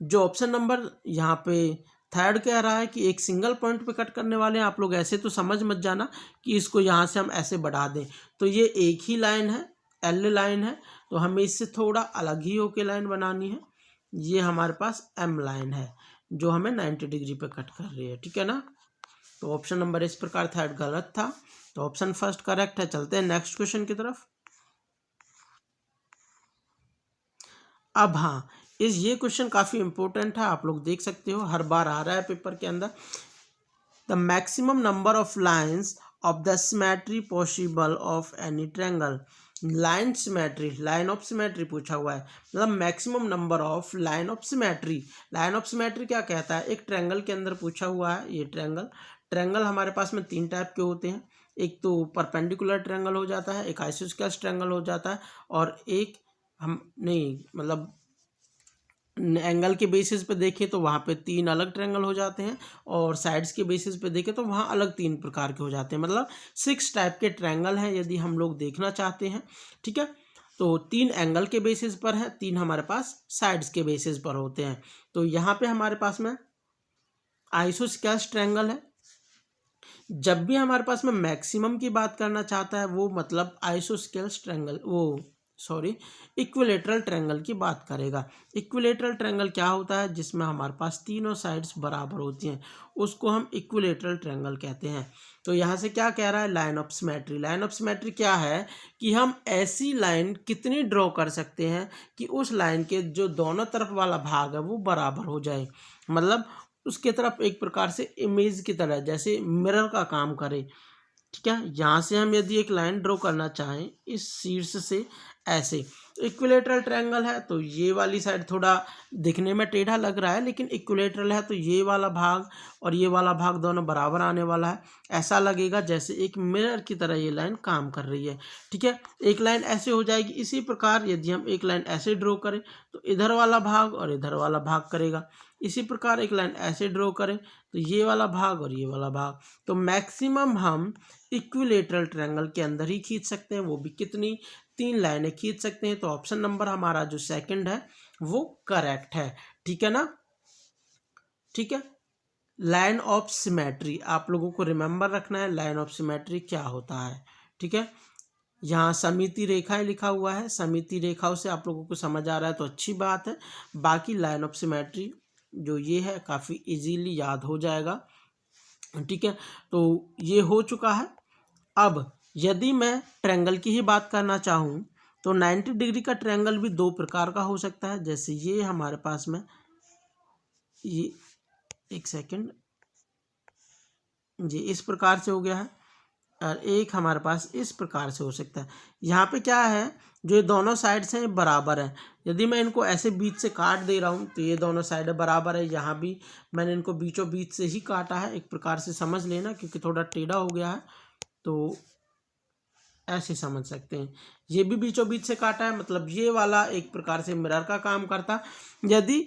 जो ऑप्शन नंबर यहाँ पे थर्ड कह रहा है कि एक सिंगल पॉइंट पे कट करने वाले हैं, आप लोग ऐसे तो समझ मत जाना कि इसको यहाँ से हम ऐसे बढ़ा दें, तो ये एक ही लाइन है, एल लाइन है, तो हमें इससे थोड़ा अलग ही होके लाइन बनानी है। ये हमारे पास एम लाइन है जो हमें 90 डिग्री पे कट कर रही है, ठीक है ना। तो ऑप्शन नंबर इस प्रकार थर्ड गलत था, तो ऑप्शन फर्स्ट करेक्ट है। चलते हैं नेक्स्ट क्वेश्चन की तरफ। अब हाँ, ये क्वेश्चन काफ़ी इंपॉर्टेंट है, आप लोग देख सकते हो हर बार आ रहा है पेपर के अंदर। The maximum number of lines of the symmetry possible of any triangle, line symmetry, line of symmetry पूछा हुआ है, मतलब maximum number of line of symmetry. Line of symmetry क्या कहता है, एक ट्रायंगल के अंदर पूछा हुआ है। ये ट्रायंगल हमारे पास में 3 टाइप के होते हैं, एक तो परपेंडिकुलर ट्रायंगल हो जाता है, एक आइसोस्केल्स ट्रायंगल हो जाता है, और एक हम नहीं मतलब एंगल के बेसिस पे देखें तो वहाँ पे 3 अलग ट्रायंगल हो जाते हैं, और साइड्स के बेसिस पे देखें तो वहाँ अलग 3 प्रकार के हो जाते हैं, मतलब 6 टाइप के ट्रायंगल हैं यदि हम लोग देखना चाहते हैं, ठीक है। तो 3 एंगल के बेसिस पर है, 3 हमारे पास साइड्स के बेसिस पर होते हैं। तो यहाँ पे हमारे पास में आइसोस्केल्स ट्रायंगल है। जब भी हमारे पास में मैक्सिमम की बात करना चाहता है वो मतलब आइसोस्केल्स ट्रायंगल, इक्विलेटरल ट्रायंगल की बात करेगा। इक्विलेटरल ट्रायंगल क्या होता है, जिसमें हमारे पास तीनों साइड्स बराबर होती हैं, उसको हम इक्विलेटरल ट्रायंगल कहते हैं। तो यहाँ से क्या कह रहा है, line of symmetry. Line of symmetry क्या है कि हम ऐसी लाइन कितनी ड्रॉ कर सकते हैं कि उस लाइन के जो दोनों तरफ वाला भाग है वो बराबर हो जाए, मतलब उसके तरफ एक प्रकार से इमेज की तरह, जैसे मिरर का काम करे, ठीक है। यहाँ से हम यदि एक लाइन ड्रॉ करना चाहें इस शीर्ष से ऐसे, इक्विलेटरल ट्रायंगल है तो ये वाली साइड थोड़ा दिखने में टेढ़ा लग रहा है, लेकिन इक्विलेटरल है तो ये वाला भाग और ये वाला भाग दोनों बराबर आने वाला है, ऐसा लगेगा जैसे एक मिरर की तरह ये लाइन काम कर रही है, ठीक है। एक लाइन ऐसे हो जाएगी। इसी प्रकार यदि हम एक लाइन ऐसे ड्रॉ करें तो इधर वाला भाग और इधर वाला भाग करेगा, इसी प्रकार एक लाइन ऐसे ड्रॉ करें तो ये वाला भाग और ये वाला भाग। तो मैक्सिमम हम इक्विलेटरल ट्रायंगल के अंदर ही खींच सकते हैं, वो भी कितनी, 3 लाइनें खींच सकते हैं। तो ऑप्शन नंबर हमारा जो सेकंड है वो करेक्ट है, ठीक है ना, ठीक है। लाइन ऑफ सिमेट्री आप लोगों को रिमेंबर रखना है, लाइन ऑफ सिमेट्री क्या होता है, ठीक है। यहाँ समिति रेखाएं लिखा हुआ है, समिति रेखाओं से आप लोगों को समझ आ रहा है तो अच्छी बात है। बाकी लाइन ऑफ सिमेट्री जो ये है काफ़ी इजीली याद हो जाएगा, ठीक है। तो ये हो चुका है। अब यदि मैं ट्रायंगल की ही बात करना चाहूँ तो 90 डिग्री का ट्रायंगल भी 2 प्रकार का हो सकता है। जैसे ये हमारे पास में ये, एक सेकंड, ये इस प्रकार से हो गया है, और एक हमारे पास इस प्रकार से हो सकता है। यहाँ पे क्या है, जो ये दोनों साइड्स हैं बराबर हैं, यदि मैं इनको ऐसे बीच से काट दे रहा हूँ तो ये दोनों साइड बराबर है। यहाँ भी मैंने इनको बीचों बीच से ही काटा है, एक प्रकार से समझ लेना, क्योंकि थोड़ा टेढ़ा हो गया है तो ऐसे समझ सकते हैं। ये भी बीचों बीच से काटा है, मतलब ये वाला एक प्रकार से मिरर का काम करता। यदि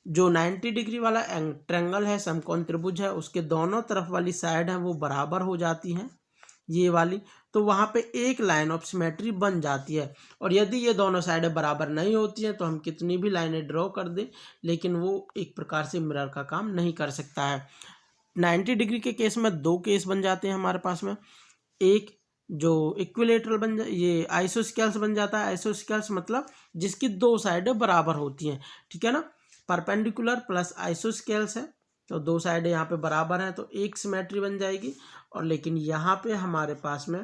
जो 90 डिग्री वाला ट्रायंगल है, समकोण त्रिभुज है, उसके दोनों तरफ वाली साइड है वो बराबर हो जाती हैं, ये वाली, तो वहाँ पे एक लाइन ऑफ सिमेट्री बन जाती है। और यदि ये दोनों साइडें बराबर नहीं होती हैं तो हम कितनी भी लाइनें ड्रॉ कर दें लेकिन वो एक प्रकार से मिरर का काम नहीं कर सकता है। 90 डिग्री के केस में दो केस बन जाते हैं हमारे पास में, एक जो इक्विलेटरल बन ये आइसोस्केल्स बन जाता है। आइसोस्केल्स मतलब जिसकी दो साइडें बराबर होती हैं, ठीक है ना। परपेंडिकुलर प्लस आइसोस्केल्स है तो दो साइडें यहाँ पे बराबर हैं तो एक सिमेट्री बन जाएगी। और लेकिन यहाँ पे हमारे पास में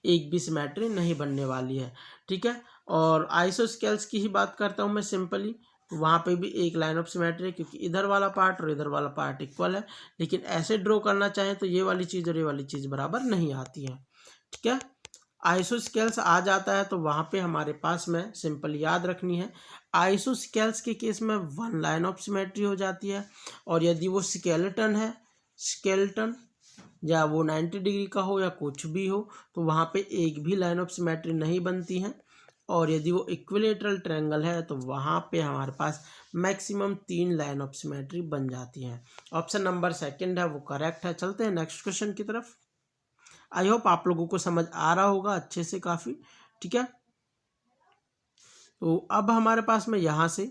एक भी सिमेट्री नहीं बनने वाली है, ठीक है। और आइसोस्केल्स की ही बात करता हूँ मैं सिंपली, वहाँ पे भी एक लाइन ऑफ सिमेट्री है क्योंकि इधर वाला पार्ट और इधर वाला पार्ट इक्वल है। लेकिन ऐसे ड्रॉ करना चाहें तो ये वाली चीज़ और ये वाली चीज़ बराबर नहीं आती है, ठीक है। आइसोस्केल्स आ जाता है तो वहाँ पे हमारे पास में सिंपल याद रखनी है, आइसोस्केल्स के केस में वन लाइन ऑफ सिमेट्री हो जाती है। और यदि वो स्केलेटन है, स्केलेटन या वो 90 डिग्री का हो या कुछ भी हो तो वहाँ पे एक भी लाइन ऑफ सिमेट्री नहीं बनती है। और यदि वो इक्विलेटरल ट्रायंगल है तो वहाँ पे हमारे पास मैक्सिमम 3 लाइन ऑफ सिमेट्री बन जाती हैं। ऑप्शन नंबर सेकंड है वो करेक्ट है। चलते हैं नेक्स्ट क्वेश्चन की तरफ। आई होप आप लोगों को समझ आ रहा होगा अच्छे से काफ़ी, ठीक है। तो अब हमारे पास में यहाँ से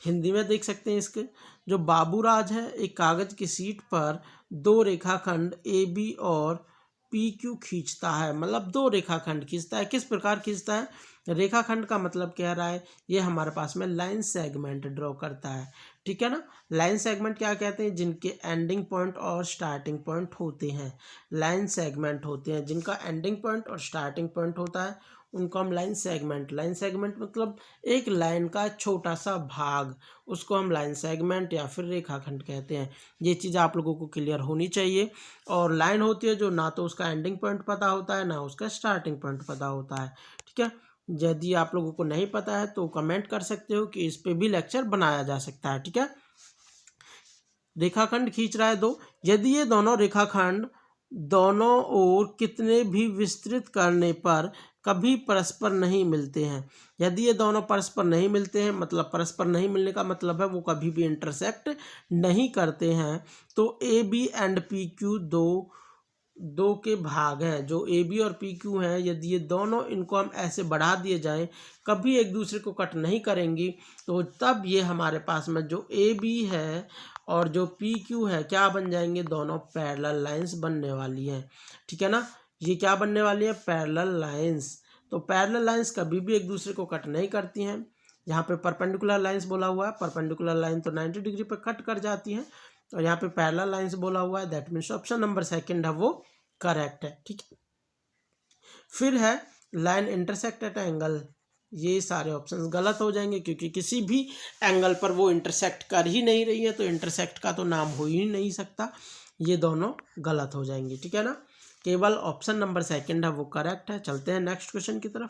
हिंदी में देख सकते हैं इसके, जो बाबूराज है एक कागज़ की शीट पर दो रेखाखंड ए बी और पी क्यू खींचता है। मतलब दो रेखाखंड खींचता है, किस प्रकार खींचता है, रेखाखंड का मतलब कह रहा है ये हमारे पास में लाइन सेगमेंट ड्रॉ करता है, ठीक है ना। लाइन सेगमेंट क्या कहते हैं, जिनके एंडिंग पॉइंट और स्टार्टिंग पॉइंट होते हैं, लाइन सेगमेंट होते हैं। जिनका एंडिंग पॉइंट और स्टार्टिंग पॉइंट होता है उनको हम लाइन सेगमेंट मतलब एक लाइन का छोटा सा भाग, उसको हम लाइन सेगमेंट या फिर रेखाखंड कहते हैं। ये चीज़ आप लोगों को क्लियर होनी चाहिए। और लाइन होती है जो ना तो उसका एंडिंग पॉइंट पता होता है ना उसका स्टार्टिंग पॉइंट पता होता है, ठीक है। यदि आप लोगों को नहीं पता है तो कमेंट कर सकते हो कि इस पे भी लेक्चर बनाया जा सकता है, ठीक है। रेखाखंड खींच रहा है दो, यदि ये दोनों रेखाखंड दोनों ओर कितने भी विस्तृत करने पर कभी परस्पर नहीं मिलते हैं। यदि ये दोनों परस्पर नहीं मिलते हैं मतलब परस्पर नहीं मिलने का मतलब है वो कभी भी इंटरसेक्ट नहीं करते हैं, तो A B and P Q दो के भाग हैं। जो ए बी और पी क्यू हैं यदि ये दोनों इनको हम ऐसे बढ़ा दिए जाएं कभी एक दूसरे को कट नहीं करेंगी तो तब ये हमारे पास में जो ए बी है और जो पी क्यू है क्या बन जाएंगे, दोनों पैरेलल लाइंस बनने वाली हैं, ठीक है ना। ये क्या बनने वाली है, पैरेलल लाइंस। तो पैरेलल लाइंस कभी भी एक दूसरे को कट नहीं करती हैं। यहाँ पे परपेंडिकुलर लाइंस बोला हुआ है, परपेंडिकुलर लाइन तो 90 डिग्री पे कट कर जाती हैं और यहाँ पे पैरेलल लाइंस बोला हुआ है, that means option number second है वो करेक्ट है, ठीक है। फिर है लाइन इंटरसेक्ट एट एंगल, ये सारे ऑप्शंस गलत हो जाएंगे क्योंकि किसी भी एंगल पर वो इंटरसेक्ट कर ही नहीं रही है तो इंटरसेक्ट का तो नाम हो ही नहीं सकता, ये दोनों गलत हो जाएंगे, ठीक है ना। केवल ऑप्शन नंबर सेकंड है वो करेक्ट है। चलते हैं नेक्स्ट क्वेश्चन की तरफ।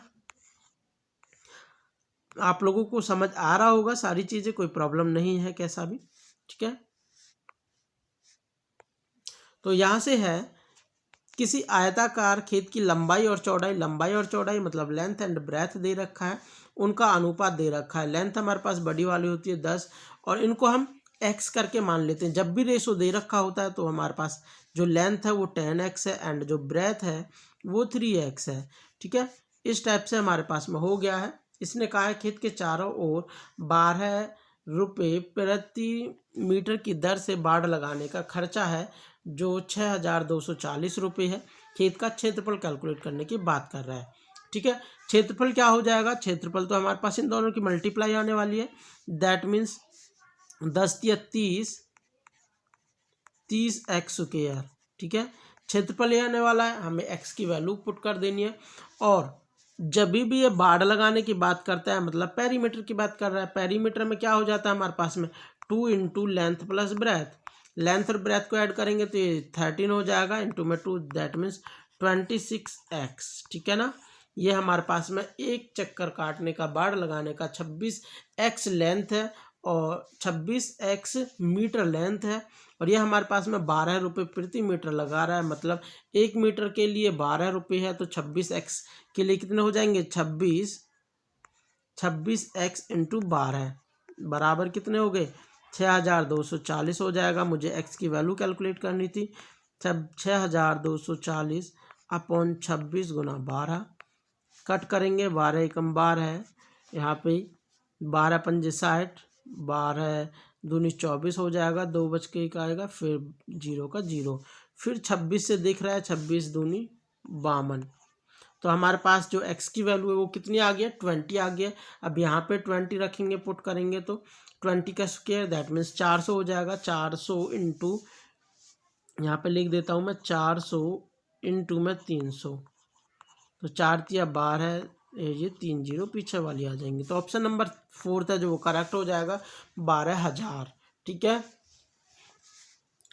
आप लोगों को समझ आ रहा होगा सारी चीज़ें, कोई प्रॉब्लम नहीं है कैसा भी, ठीक है। तो यहाँ से है किसी आयताकार खेत की लंबाई और चौड़ाई मतलब लेंथ एंड ब्रेथ दे रखा है, उनका अनुपात दे रखा है। लेंथ हमारे पास बड़ी वाली होती है 10 और इनको हम x करके मान लेते हैं। जब भी रेशो दे रखा होता है तो हमारे पास जो लेंथ है वो 10x है एंड जो ब्रेथ है वो 3x है, ठीक है। इस टाइप से हमारे पास में हो गया है। इसने कहा है खेत के चारों ओर 12 रुपये प्रति मीटर की दर से बाड़ लगाने का खर्चा है जो 6,240 रुपये है। खेत का क्षेत्रफल कैलकुलेट करने की बात कर रहा है, ठीक है। क्षेत्रफल क्या हो जाएगा, क्षेत्रफल तो हमारे पास इन दोनों की मल्टीप्लाई आने वाली है, दैट मीन्स 10 या 30 एक्स स्क्वायर, ठीक है। क्षेत्रफल ये आने वाला है, हमें एक्स की वैल्यू पुट कर देनी है। और जब भी ये बाड़ लगाने की बात करता है मतलब पेरीमीटर की बात कर रहा है, पेरीमीटर में क्या हो जाता है हमारे पास में 2 into length plus breadth, length और ब्रेथ को ऐड करेंगे तो ये 13 हो जाएगा इंटू में 2 दैट मीन्स 26x, ठीक है ना। ये हमारे पास में एक चक्कर काटने का बाड़ लगाने का 26x लेंथ है और 26x मीटर लेंथ है और ये हमारे पास में 12 रुपये प्रति मीटर लगा रहा है। मतलब 1 मीटर के लिए 12 रुपये है तो 26x के लिए कितने हो जाएंगे, 26x इंटू 12 बराबर कितने हो गए, 6,240 हो जाएगा। मुझे x की वैल्यू कैलकुलेट करनी थी 6240 अपॉन 26 गुना 12 कट करेंगे। 12 एकम 12 है, यहाँ पे 12 पंजे 60, 12 दूनी 24 हो जाएगा, 2 बच के एक आएगा, फिर 0 का 0, फिर 26 से दिख रहा है 26 दूनी 52। तो हमारे पास जो x की वैल्यू है वो कितनी आ गया, 20 आ गया। अब यहाँ पे 20 रखेंगे, पुट करेंगे तो 20 का स्क्वायर दैट मीन्स 400 हो जाएगा। 400 इंटू, यहाँ पे लिख देता हूँ मैं 400 इंटू में 300, तो 4 तिया 12, ये 3 जीरो पीछे वाली आ जाएंगी। तो ऑप्शन नंबर 4 था जो वो करेक्ट हो जाएगा, 12,000। ठीक है,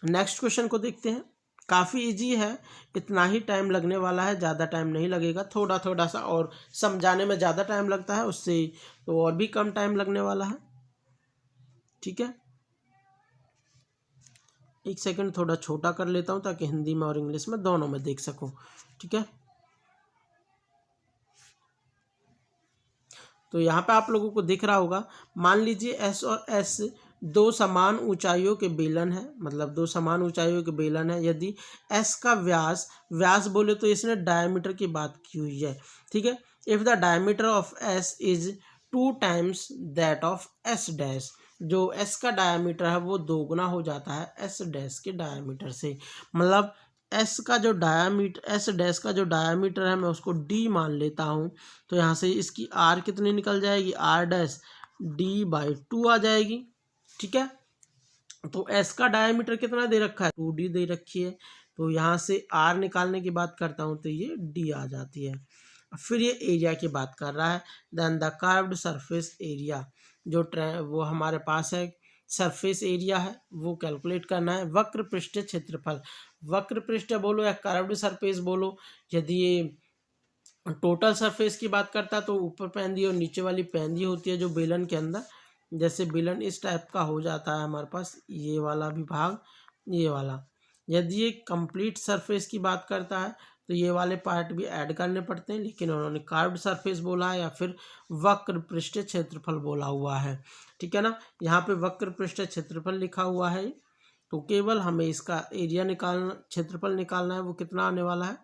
नेक्स्ट क्वेश्चन को देखते हैं। काफ़ी इजी है, इतना ही टाइम लगने वाला है, ज़्यादा टाइम नहीं लगेगा। थोड़ा थोड़ा सा और समझाने में ज़्यादा टाइम लगता है, उससे तो और भी कम टाइम लगने वाला है। ठीक है, एक सेकंड थोड़ा छोटा कर लेता हूँ ताकि हिंदी में और इंग्लिश में दोनों में देख सकूँ। ठीक है, तो यहाँ पे आप लोगों को दिख रहा होगा, मान लीजिए एस और एस दो समान ऊंचाइयों के बेलन है, मतलब दो समान ऊंचाइयों के बेलन है। यदि एस का व्यास, व्यास बोले तो इसने डायमीटर की बात की हुई है। ठीक है, if the diameter of S is 2 times that of S dash, जो एस का डायमीटर है वो 2 गुना हो जाता है एस डैश के डायमीटर से। मतलब एस का जो डायामीटर, एस डैश का जो डायामीटर है मैं उसको डी मान लेता हूँ। तो यहाँ से इसकी आर कितनी निकल जाएगी, आर डैश d/2 आ जाएगी। ठीक है, तो एस का डायामीटर कितना दे रखा है, 2d दे रखी है। तो यहाँ से आर निकालने की बात करता हूँ तो ये डी आ जाती है। फिर ये एरिया की बात कर रहा है, then the curved surface area, जो वो हमारे पास है सरफेस एरिया है वो कैलकुलेट करना है। वक्र पृष्ठ क्षेत्रफल, वक्र पृष्ठ बोलो या कर्व्ड सरफेस बोलो, यदि ये टोटल सरफेस की बात करता है तो ऊपर पैंदी और नीचे वाली पैंदी होती है जो बेलन के अंदर, जैसे बेलन इस टाइप का हो जाता है हमारे पास, ये वाला भी भाग, ये वाला। यदि ये कंप्लीट सरफेस की बात करता है तो ये वाले पार्ट भी ऐड करने पड़ते हैं, लेकिन उन्होंने कार्व्ड सरफेस बोला है या फिर वक्र पृष्ठ क्षेत्रफल बोला हुआ है। ठीक है ना, यहाँ पे वक्र पृष्ठ क्षेत्रफल लिखा हुआ है, तो केवल हमें इसका एरिया निकालना, क्षेत्रफल निकालना है। वो कितना आने वाला है,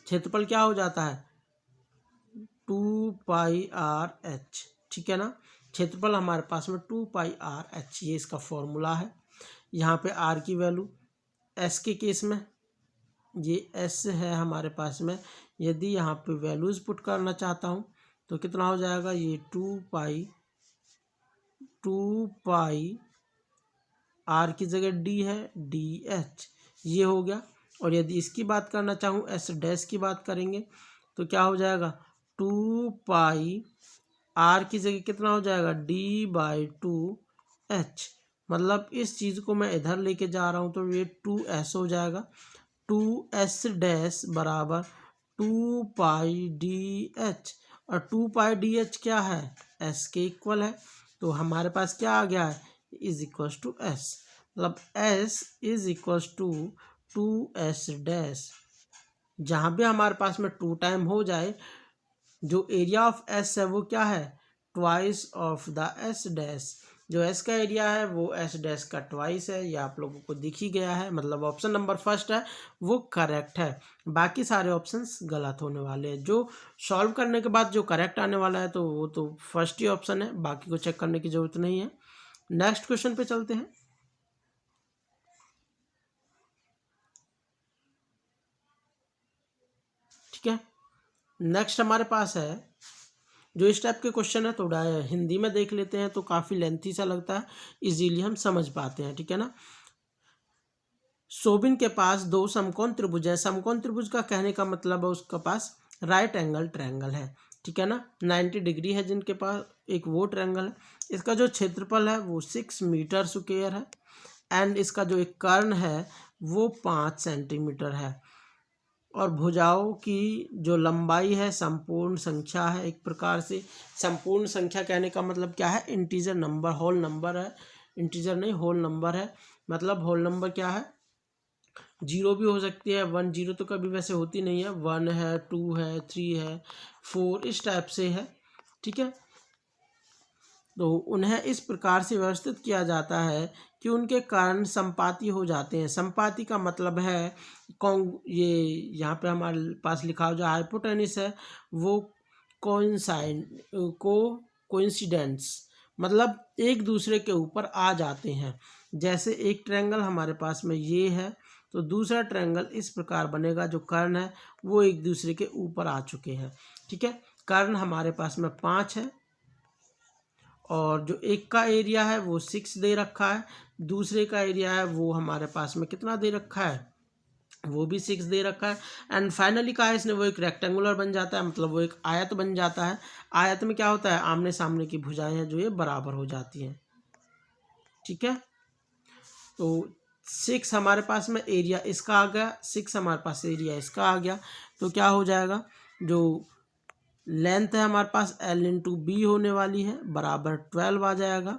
क्षेत्रफल क्या हो जाता है 2πr/h। ठीक है ना, क्षेत्रफल हमारे पास में 2πr/h, ये इसका फॉर्मूला है। यहाँ पे r की वैल्यू s के केस में ये s है हमारे पास में, यदि यहाँ पे वैल्यूज पुट करना चाहता हूँ तो कितना हो जाएगा, ये 2π r की जगह d है dh, ये हो गया। और यदि इसकी बात करना चाहूँ एस डैश की बात करेंगे तो क्या हो जाएगा, 2π r की जगह कितना हो जाएगा d/2h। मतलब इस चीज़ को मैं इधर लेके जा रहा हूँ तो ये 2s हो जाएगा। 2s डैश बराबर 2πdh, और 2πdh क्या है, s के इक्वल है। तो हमारे पास क्या आ गया है, इज इक्वल्स टू s, मतलब s is equals to 2s dash. जहाँ भी हमारे पास में 2 टाइम हो जाए, जो एरिया ऑफ s है वो क्या है, twice of the s dash. जो s का एरिया है वो s डैश का ट्वाइस है, ये आप लोगों को दिख ही गया है। मतलब ऑप्शन नंबर फर्स्ट है वो करेक्ट है, बाकी सारे ऑप्शंस गलत होने वाले हैं। जो सॉल्व करने के बाद जो करेक्ट आने वाला है तो वो तो फर्स्ट ही ऑप्शन है, बाकी को चेक करने की जरूरत नहीं है। नेक्स्ट क्वेश्चन पे चलते हैं। ठीक है, नेक्स्ट हमारे पास है जो इस टाइप के क्वेश्चन है, थोड़ा हिंदी में देख लेते हैं तो काफ़ी लेंथी सा लगता है, इजीली हम समझ पाते हैं। ठीक है ना, सोबिन के पास 2 समकोण त्रिभुज है। समकोण त्रिभुज का कहने का मतलब है उसके पास राइट एंगल ट्रायंगल है। ठीक है ना, 90 डिग्री है जिनके पास, एक वो ट्रायंगल है। इसका जो क्षेत्रफल है वो 6 मीटर स्क्वायर है, एंड इसका जो एक कर्ण है वो 5 सेंटीमीटर है, और भुजाओं की जो लंबाई है संपूर्ण संख्या है। एक प्रकार से संपूर्ण संख्या कहने का मतलब क्या है, इंटीजर नंबर, होल नंबर है, इंटीजर नहीं होल नंबर है। मतलब होल नंबर क्या है, 0 भी हो सकती है, 1 0 तो कभी वैसे होती नहीं है, 1 है, 2 है, 3 है, 4 इस टाइप से है। ठीक है, तो उन्हें इस प्रकार से व्यवस्थित किया जाता है कि उनके कारण संपाती हो जाते हैं। संपाती का मतलब है ये यहाँ पे हमारे पास लिखा हो जो हाइपोटेनिस है वो कोइंसिडेंस मतलब एक दूसरे के ऊपर आ जाते हैं। जैसे एक ट्रायंगल हमारे पास में ये है तो दूसरा ट्रायंगल इस प्रकार बनेगा, जो कर्ण है वो एक दूसरे के ऊपर आ चुके हैं। ठीक है, कर्ण हमारे पास में 5 है और जो एक का एरिया है वो 6 दे रखा है, दूसरे का एरिया है वो हमारे पास में कितना दे रखा है, वो भी 6 दे रखा है। एंड फाइनली कहा है इसने वो एक रेक्टेंगुलर बन जाता है, मतलब वो एक आयत बन जाता है। आयत में क्या होता है, आमने सामने की भुजाएं हैं जो ये बराबर हो जाती हैं। ठीक है, तो 6 हमारे पास में एरिया इसका आ गया, 6 हमारे पास एरिया इसका आ गया, तो क्या हो जाएगा, जो लेंथ है हमारे पास L इंटू बी होने वाली है बराबर 12 आ जाएगा।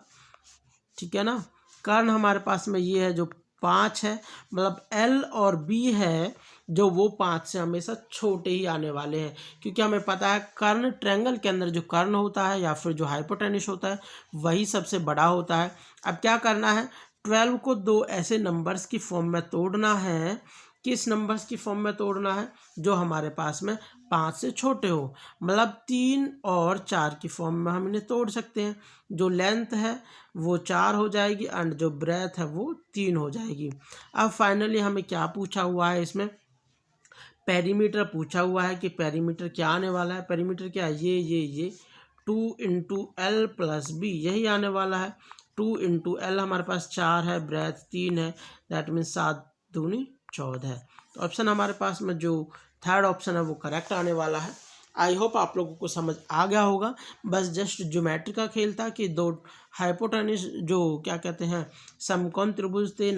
ठीक है ना, कर्ण हमारे पास में ये है जो 5 है, मतलब L और B है जो वो 5 से हमेशा छोटे ही आने वाले हैं, क्योंकि हमें पता है कर्ण ट्रायंगल के अंदर जो कर्ण होता है या फिर जो हाइपोटेन्यूस होता है वही सबसे बड़ा होता है। अब क्या करना है, 12 को दो ऐसे नंबर्स की फॉर्म में तोड़ना है। किस नंबर्स की फॉर्म में तोड़ना है, जो हमारे पास में 5 से छोटे हो, मतलब 3 और 4 की फॉर्म में हम इन्हें तोड़ सकते हैं। जो लेंथ है वो 4 हो जाएगी एंड जो ब्रेथ है वो 3 हो जाएगी। अब फाइनली हमें क्या पूछा हुआ है, इसमें पेरीमीटर पूछा हुआ है कि पेरीमीटर क्या आने वाला है। पेरीमीटर क्या है, ये 2 इंटू एल प्लस बी यही आने वाला है। 2 इंटू एल हमारे पास 4 है, ब्रेथ 3 है, दैट मीन्स 7 दूनी 14 है। तो ऑप्शन हमारे पास में जो थर्ड ऑप्शन है वो करेक्ट आने वाला है। आई होप आप लोगों को समझ आ गया होगा। बस जस्ट ज्योमेट्री का खेल था कि दो हाइपोटेन्यूस जो क्या कहते हैं समकोण त्रिभुज थे,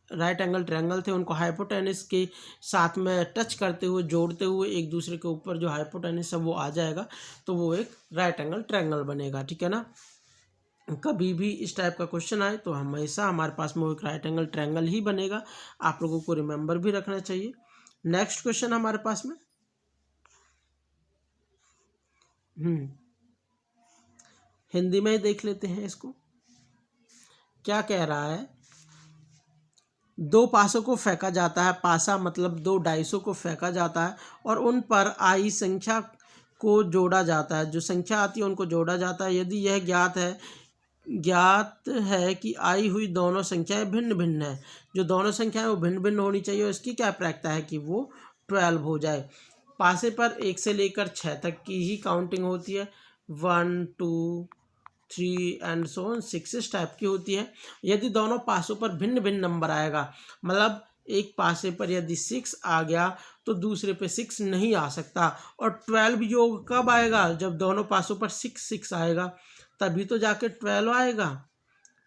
राइट एंगल ट्रायंगल थे, उनको हाइपोटेन्यूस के साथ में टच करते हुए जोड़ते हुए एक दूसरे के ऊपर जो हाइपोटेन्यूस है वो आ जाएगा तो वो एक राइट एंगल ट्रायंगल बनेगा। ठीक है ना, कभी भी इस टाइप का क्वेश्चन आए तो हमेशा हमारे पास में वो एक राइट एंगल ट्रायंगल ही बनेगा। आप लोगों को रिमेंबर भी रखना चाहिए। नेक्स्ट क्वेश्चन हमारे पास में हिंदी में ही देख लेते हैं इसको। क्या कह रहा है, दो पासों को फेंका जाता है, पासा मतलब दो डाइसों को फेंका जाता है और उन पर आई संख्या को जोड़ा जाता है, जो संख्या आती है उनको जोड़ा जाता है। यदि यह ज्ञात है कि आई हुई दोनों संख्याएं भिन्न भिन्न है, जो दोनों संख्याएं वो भिन्न भिन्न होनी चाहिए और इसकी क्या प्रक्रिया है कि वो 12 हो जाए। पासे पर 1 से लेकर 6 तक की ही काउंटिंग होती है, 1 2 3 एंड सो ऑन 6 इस टाइप की होती है। यदि दोनों पासों पर भिन्न भिन्न नंबर आएगा, मतलब एक पासे पर यदि 6 आ गया तो दूसरे पे 6 नहीं आ सकता। और 12 योग कब आएगा, जब दोनों पासों पर 6 आएगा तभी तो जाके 12 आएगा।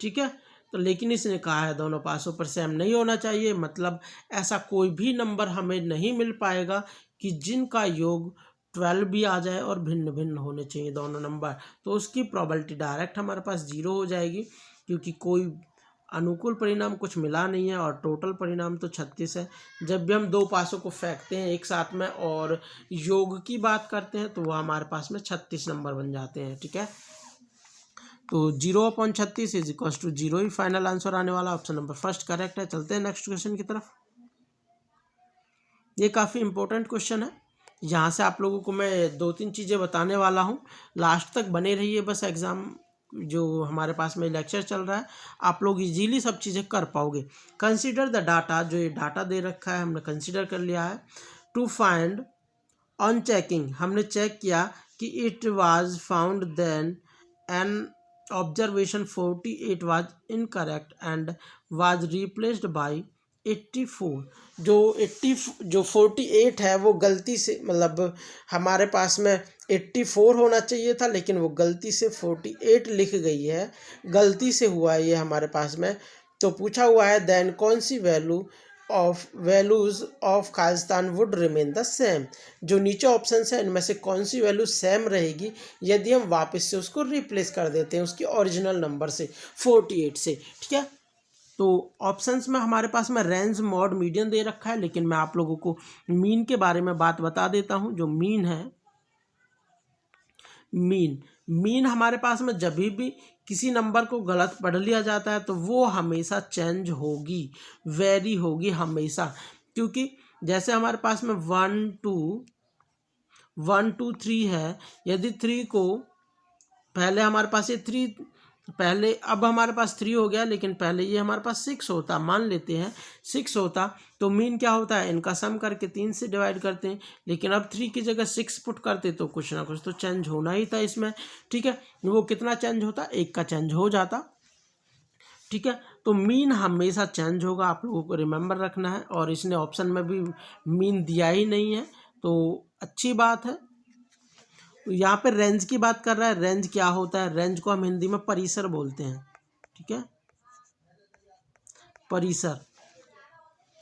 ठीक है, तो लेकिन इसने कहा है दोनों पासों पर सेम नहीं होना चाहिए, मतलब ऐसा कोई भी नंबर हमें नहीं मिल पाएगा कि जिनका योग 12 भी आ जाए और भिन्न भिन्न होने चाहिए दोनों नंबर, तो उसकी प्रोबेबिलिटी डायरेक्ट हमारे पास 0 हो जाएगी, क्योंकि कोई अनुकूल परिणाम कुछ मिला नहीं है और टोटल परिणाम तो 36 है। जब भी हम दो पासों को फेंकते हैं एक साथ में और योग की बात करते हैं तो वह हमारे पास में 36 नंबर बन जाते हैं। ठीक है, तो 0/36 इज इक्वल टू 0 ही फाइनल आंसर आने वाला। ऑप्शन नंबर फर्स्ट करेक्ट है। चलते हैं नेक्स्ट क्वेश्चन की तरफ। ये काफ़ी इंपॉर्टेंट क्वेश्चन है, यहाँ से आप लोगों को मैं 2-3 चीज़ें बताने वाला हूँ, लास्ट तक बने रहिए। बस एग्ज़ाम जो हमारे पास में लेक्चर चल रहा है आप लोग इजीली सब चीज़ें कर पाओगे। कंसीडर द डाटा, जो ये डाटा दे रखा है हमने कंसीडर कर लिया है। टू फाइंड ऑन चेकिंग, हमने चेक किया कि it was found then an observation 48 was incorrect and was replaced by 84। जो 48 है वो गलती से, मतलब हमारे पास में 84 होना चाहिए था लेकिन वो गलती से 48 लिख गई है, गलती से हुआ है ये हमारे पास में। तो पूछा हुआ है देन कौन सी values of Khalistan would remain the same. जो नीचे ऑप्शन है इनमें से कौन सी वैल्यू सेम रहेगी यदि हम वापस से उसको रिप्लेस कर देते हैं उसकी ओरिजिनल नंबर से 48 से। ठीक है, तो ऑप्शंस में हमारे पास में रेंज, मॉड, मीडियन दे रखा है, लेकिन मैं आप लोगों को मीन के बारे में बात बता देता हूं। जो मीन है, मीन मीन हमारे पास में जब भी किसी नंबर को गलत पढ़ लिया जाता है तो वो हमेशा चेंज होगी, वेरी होगी हमेशा, क्योंकि जैसे हमारे पास में 1 2 3 है, यदि 3 को पहले हमारे पास ये 3 पहले, अब हमारे पास 3 हो गया, लेकिन पहले ये हमारे पास 6 होता, मान लेते हैं 6 होता, तो मीन क्या होता है, इनका सम करके 3 से डिवाइड करते हैं, लेकिन अब 3 की जगह 6 पुट करते तो कुछ ना कुछ तो चेंज होना ही था इसमें। ठीक है, वो कितना चेंज होता, 1 का चेंज हो जाता। ठीक है, तो मीन हमेशा चेंज होगा, आप लोगों को रिमेंबर रखना है। और इसने ऑप्शन में भी मीन दिया ही नहीं है, तो अच्छी बात है। यहाँ पे रेंज की बात कर रहा है, रेंज क्या होता है, रेंज को हम हिंदी में परिसर बोलते हैं। ठीक है, परिसर,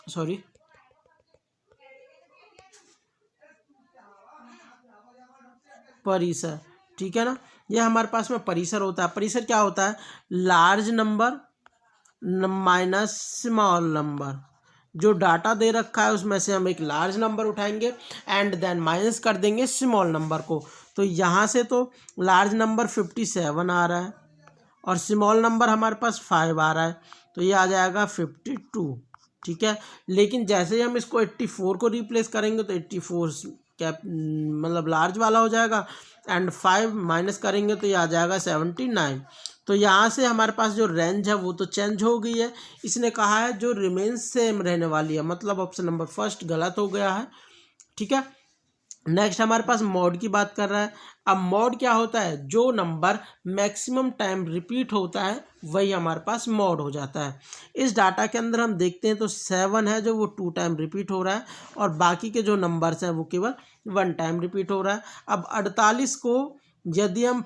सॉरी, परिसर। ठीक है ना, ये हमारे पास में परिसर होता है। परिसर क्या होता है, large number minus small number. जो डाटा दे रखा है उसमें से हम एक लार्ज नंबर उठाएंगे एंड देन माइनस कर देंगे स्मॉल नंबर को। तो यहाँ से तो लार्ज नंबर 57 आ रहा है और स्मॉल नंबर हमारे पास 5 आ रहा है, तो ये आ जाएगा 52। ठीक है, लेकिन जैसे ही हम इसको 84 को रिप्लेस करेंगे तो 84 क्या मतलब लार्ज वाला हो जाएगा, एंड 5 माइनस करेंगे तो ये आ जाएगा 79। तो यहाँ से हमारे पास जो रेंज है वो तो चेंज हो गई है। इसने कहा है जो रिमेन्स सेम रहने वाली है, मतलब ऑप्शन नंबर फर्स्ट गलत हो गया है। ठीक है, नेक्स्ट हमारे पास मॉड की बात कर रहा है। अब मॉड क्या होता है, जो नंबर मैक्सिमम टाइम रिपीट होता है वही हमारे पास मॉड हो जाता है। इस डाटा के अंदर हम देखते हैं तो 7 है जो वो 2 टाइम रिपीट हो रहा है, और बाकी के जो नंबर्स हैं वो केवल 1 टाइम रिपीट हो रहा है। अब 48 को यदि हम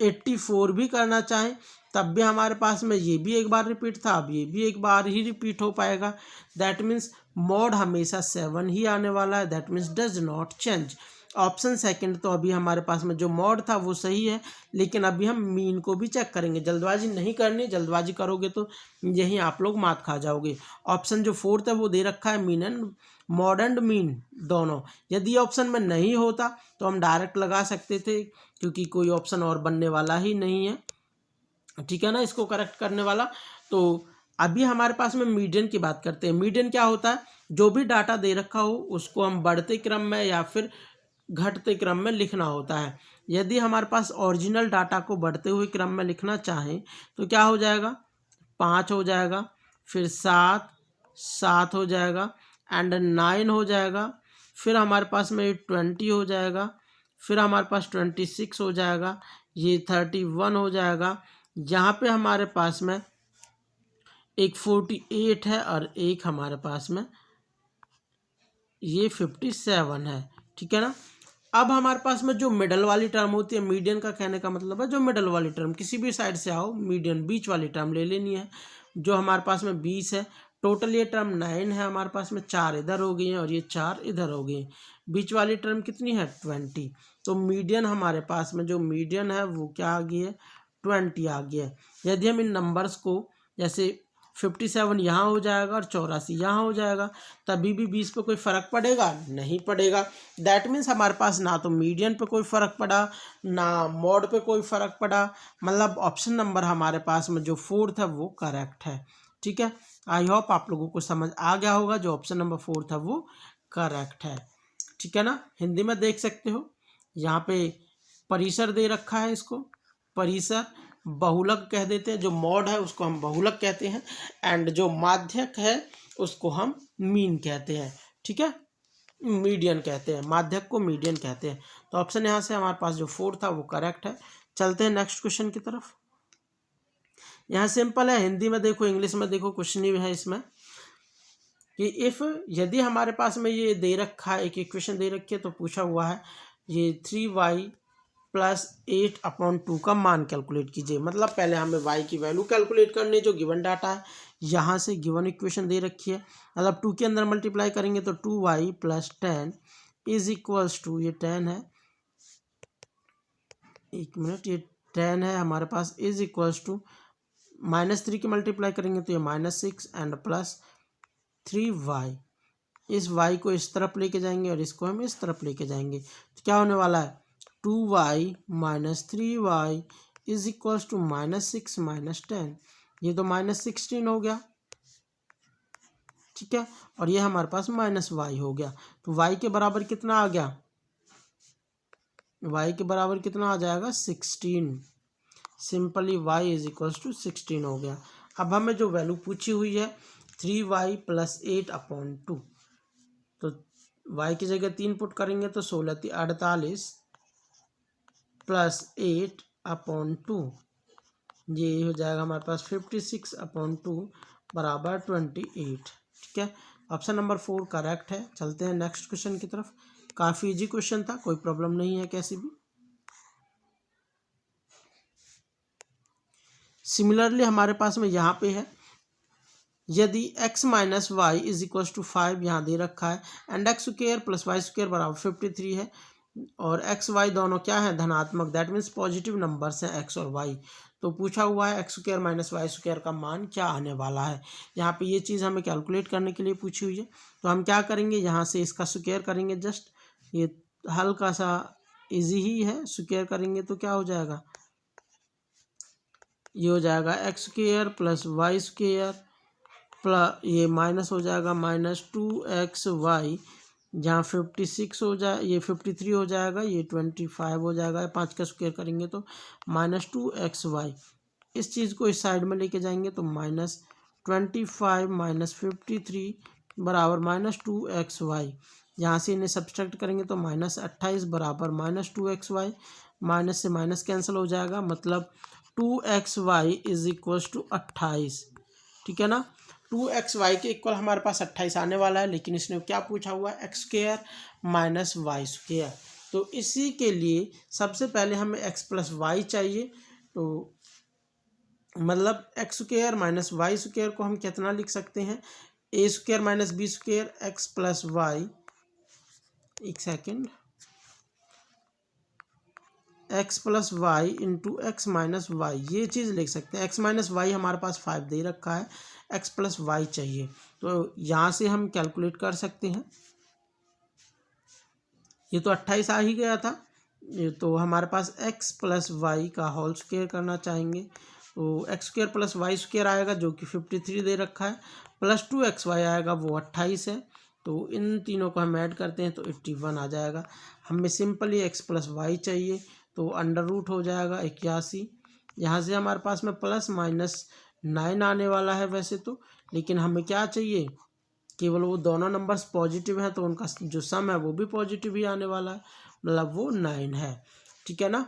84 भी करना चाहें तब भी हमारे पास में ये भी एक बार रिपीट था, अब ये भी एक बार ही रिपीट हो पाएगा। दैट मीन्स मॉड हमेशा 7 ही आने वाला है, that means does not change. Option second तो अभी हमारे पास में जो मॉड था वो सही है, लेकिन अभी हम मीन को भी चेक करेंगे। जल्दबाजी नहीं करनी, जल्दबाजी करोगे तो यहीं आप लोग मात खा जाओगे। ऑप्शन जो फोर्थ है वो दे रखा है mean and mod and mean दोनों। यदि ऑप्शन में नहीं होता तो हम डायरेक्ट लगा सकते थे, क्योंकि कोई ऑप्शन और बनने वाला ही नहीं है। ठीक है ना, इसको करेक्ट करने वाला। तो अभी हमारे पास में मीडियन की बात करते हैं। मीडियन क्या होता है, जो भी डाटा दे रखा हो उसको हम बढ़ते क्रम में या फिर घटते क्रम में लिखना होता है। यदि हमारे पास ओरिजिनल डाटा को बढ़ते हुए क्रम में लिखना चाहें तो क्या हो जाएगा, 5 हो जाएगा, फिर 7 हो जाएगा, एंड 9 हो जाएगा, फिर हमारे पास में 20 हो जाएगा, फिर हमारे पास 26 हो जाएगा, ये 31 हो जाएगा। यहाँ पे हमारे पास में एक 48 है और एक हमारे पास में ये 57 है। ठीक है ना, अब हमारे पास में जो मिडल वाली टर्म होती है, मीडियन का कहने का मतलब है जो मिडल वाली टर्म, किसी भी साइड से आओ मीडियन बीच वाली टर्म ले लेनी है। जो हमारे पास में 20 है, टोटल ये टर्म 9 है, हमारे पास में 4 इधर हो गई हैं और ये 4 इधर हो गई। बीच वाली टर्म कितनी है, 20। तो मीडियन हमारे पास में जो मीडियन है वो क्या आ गई है, 20 आ गया है। यदि हम इन नंबर्स को जैसे 57 यहाँ हो जाएगा और 84 यहाँ हो जाएगा, तभी भी 20 पे कोई फ़र्क पड़ेगा, नहीं पड़ेगा। दैट मीन्स हमारे पास ना तो मीडियन पे कोई फ़र्क पड़ा, ना मॉड पे कोई फ़र्क पड़ा, मतलब ऑप्शन नंबर हमारे पास में जो फोर्थ है वो करेक्ट है। ठीक है, आई होप आप लोगों को समझ आ गया होगा, जो ऑप्शन नंबर फोर्थ है वो करेक्ट है। ठीक है ना, हिंदी में देख सकते हो, यहाँ पे परिसर दे रखा है, इसको परिसर बहुलक कह देते हैं, जो मॉड है उसको हम बहुलक कहते हैं, एंड जो माध्यक है उसको हम मीन कहते हैं। ठीक है, मीडियन कहते हैं, माध्यक को मीडियन कहते हैं। तो ऑप्शन यहाँ से हमारे पास जो फोर्थ था वो करेक्ट है। चलते हैं नेक्स्ट क्वेश्चन की तरफ। यहाँ सिंपल है, हिंदी में देखो इंग्लिश में देखो, कुछ नहीं है इसमें कि इफ़ यदि हमारे पास में ये दे रखा है, एक इक्वेशन दे रखी है, तो पूछा हुआ है ये 3y + 8/2 का मान कैलकुलेट कीजिए। मतलब पहले हमें y की वैल्यू कैलकुलेट करनी है जो गिवन डाटा है, यहाँ से गिवन इक्वेशन दे रखी है, मतलब 2 के अंदर मल्टीप्लाई करेंगे तो 2y + 10 = ये 10 है, एक मिनट, ये 10 है हमारे पास, = -3 की मल्टीप्लाई करेंगे तो ये -6 एंड +3y। इस y को इस तरफ लेके जाएंगे और इसको हम इस तरफ लेके जाएंगे, तो क्या होने वाला है, 2y minus 3y is equals to -6 minus 10। ये तो -16 हो गया, ठीक है, और ये हमारे पास -y हो गया। तो y के बराबर कितना आ गया, y के बराबर कितना आ जाएगा 16। Simply y is equals to 16 हो गया। अब हमें जो वैल्यू पूछी हुई है 3y प्लस 8/2, तो y की जगह 3 पुट करेंगे तो 16×3 = 48 प्लस 8/2, ये हो जाएगा हमारे पास 56/2 बराबर 28। ठीक है, ऑप्शन नंबर 4 करेक्ट है। चलते हैं नेक्स्ट क्वेश्चन की तरफ। काफ़ी इजी क्वेश्चन था, कोई प्रॉब्लम नहीं है कैसी भी। सिमिलरली हमारे पास में यहाँ पे है, यदि x minus Y is equal to 5 यहाँ दे रखा है and X square plus Y square बराबर 53 है और एक्स वाई दोनों क्या है धनात्मक, दैट मीन्स पॉजिटिव नंबर्स हैं एक्स और वाई। तो पूछा हुआ है x square minus Y square का मान क्या आने वाला है। यहाँ पे ये चीज़ हमें कैलकुलेट करने के लिए पूछी हुई है। तो हम क्या करेंगे, यहाँ से इसका स्क्वायर करेंगे, जस्ट ये हल्का सा इजी ही है। स्क्वायर करेंगे तो क्या हो जाएगा, ये हो जाएगा X square plus Y square plus ये माइनस हो जाएगा -2xy, जहाँ 56 हो जाए, ये 53 हो जाएगा, ये 25 हो जाएगा। 5 का स्क्वायर करेंगे तो -2xy। इस चीज़ को इस साइड में लेके जाएंगे तो -25 - 53 बराबर -2xy। यहाँ से इन्हें सब्सट्रैक्ट करेंगे तो -28 बराबर -2xy। माइनस से माइनस कैंसिल हो जाएगा, मतलब 2xy इज इक्वल टू 28। ठीक है ना, 2xy के इक्वल हमारे पास 28 आने वाला है। लेकिन इसने क्या पूछा हुआ है, x square minus Y square. तो इसी के लिए सबसे पहले हमें x प्लस वाई चाहिए। तो मतलब x square minus Y square को हम कितना लिख सकते हैं, a square minus b square x plus y, एक second, x plus y into x minus y, ये चीज़ लिख सकते हैं। एक्स माइनस वाई हमारे पास 5 दे रखा है, एक्स प्लस वाई चाहिए, तो यहाँ से हम कैलकुलेट कर सकते हैं। ये तो 28 आ ही गया था, ये तो हमारे पास एक्स प्लस वाई का होल स्क्वायर करना चाहेंगे, तो x square plus Y square आएगा जो कि 53 दे रखा है, प्लस 2xy आएगा वो 28 है। तो इन तीनों को हम ऐड करते हैं तो 81 आ जाएगा। हमें सिंपली एक्स प्लस वाई चाहिए, तो अंडर रूट हो जाएगा 81। यहाँ से हमारे पास में +-9 आने वाला है वैसे तो, लेकिन हमें क्या चाहिए, केवल वो दोनों नंबर्स पॉजिटिव हैं तो उनका जो सम है वो भी पॉजिटिव ही आने वाला है, मतलब वो 9 है। ठीक है ना,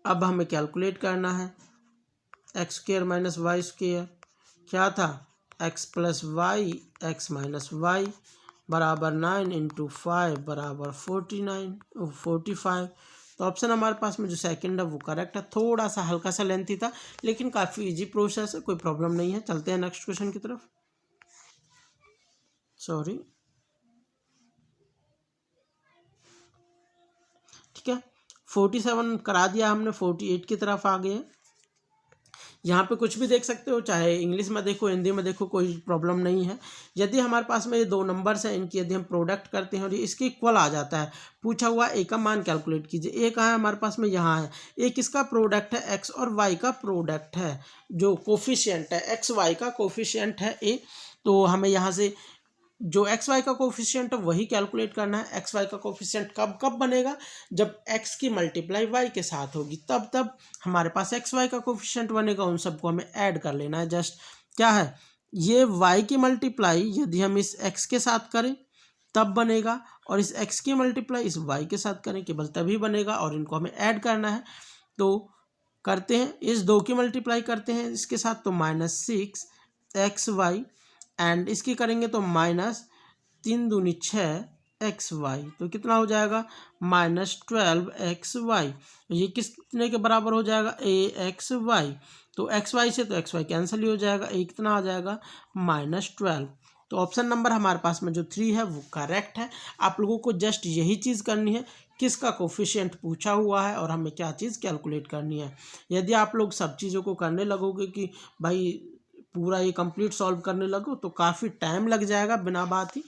अब हमें कैलकुलेट करना है x square minus Y square, क्या था x plus y x minus y बराबर 9 × 5 बराबर 45। तो ऑप्शन हमारे पास में जो सेकंड है वो करेक्ट है। थोड़ा सा हल्का सा लेंथी था लेकिन काफ़ी इजी प्रोसेस है, कोई प्रॉब्लम नहीं है। चलते हैं नेक्स्ट क्वेश्चन की तरफ। सॉरी, ठीक है, 47 करा दिया हमने, 48 की तरफ आ गए। यहाँ पे कुछ भी देख सकते हो, चाहे इंग्लिश में देखो हिंदी में देखो, कोई प्रॉब्लम नहीं है। यदि हमारे पास में ये दो नंबर्स हैं, इनकी यदि हम प्रोडक्ट करते हैं और ये इसके इक्वल आ जाता है, पूछा हुआ ए का मान कैलकुलेट कीजिए। ए कहाँ है हमारे पास में, यहाँ है। ए किसका प्रोडक्ट है, एक्स और वाई का प्रोडक्ट है, जो कोफिशिएंट है एक्स वाई का कोफिशिएंट है ए। तो हमें यहाँ से जो एक्स वाई का कोफिशिएंट है वही कैलकुलेट करना है। एक्स वाई का कोफिशिएंट कब कब बनेगा, जब एक्स की मल्टीप्लाई वाई के साथ होगी, तब हमारे पास एक्स वाई का कोफिशिएंट बनेगा। उन सबको हमें ऐड कर लेना है। जस्ट क्या है, ये वाई की मल्टीप्लाई यदि हम इस एक्स के साथ करें तब बनेगा, और इस एक्स की मल्टीप्लाई इस वाई के साथ करें केवल तभी बनेगा, और इनको हमें ऐड करना है। तो करते हैं, इस 2 की मल्टीप्लाई करते हैं इसके साथ, तो -6xy, एंड इसकी करेंगे तो -3 दूनी 6xy, तो कितना हो जाएगा -12xy। ये कितने के बराबर हो जाएगा, axy। तो xy से तो xy कैंसिल ही हो जाएगा, a कितना आ जाएगा -12। तो ऑप्शन नंबर हमारे पास में जो 3 है वो करेक्ट है। आप लोगों को जस्ट यही चीज़ करनी है, किसका कोफिशिएंट पूछा हुआ है और हमें क्या चीज़ कैलकुलेट करनी है। यदि आप लोग सब चीज़ों को करने लगोगे कि भाई पूरा ये कंप्लीट सॉल्व करने लगो, तो काफ़ी टाइम लग जाएगा बिना बात ही।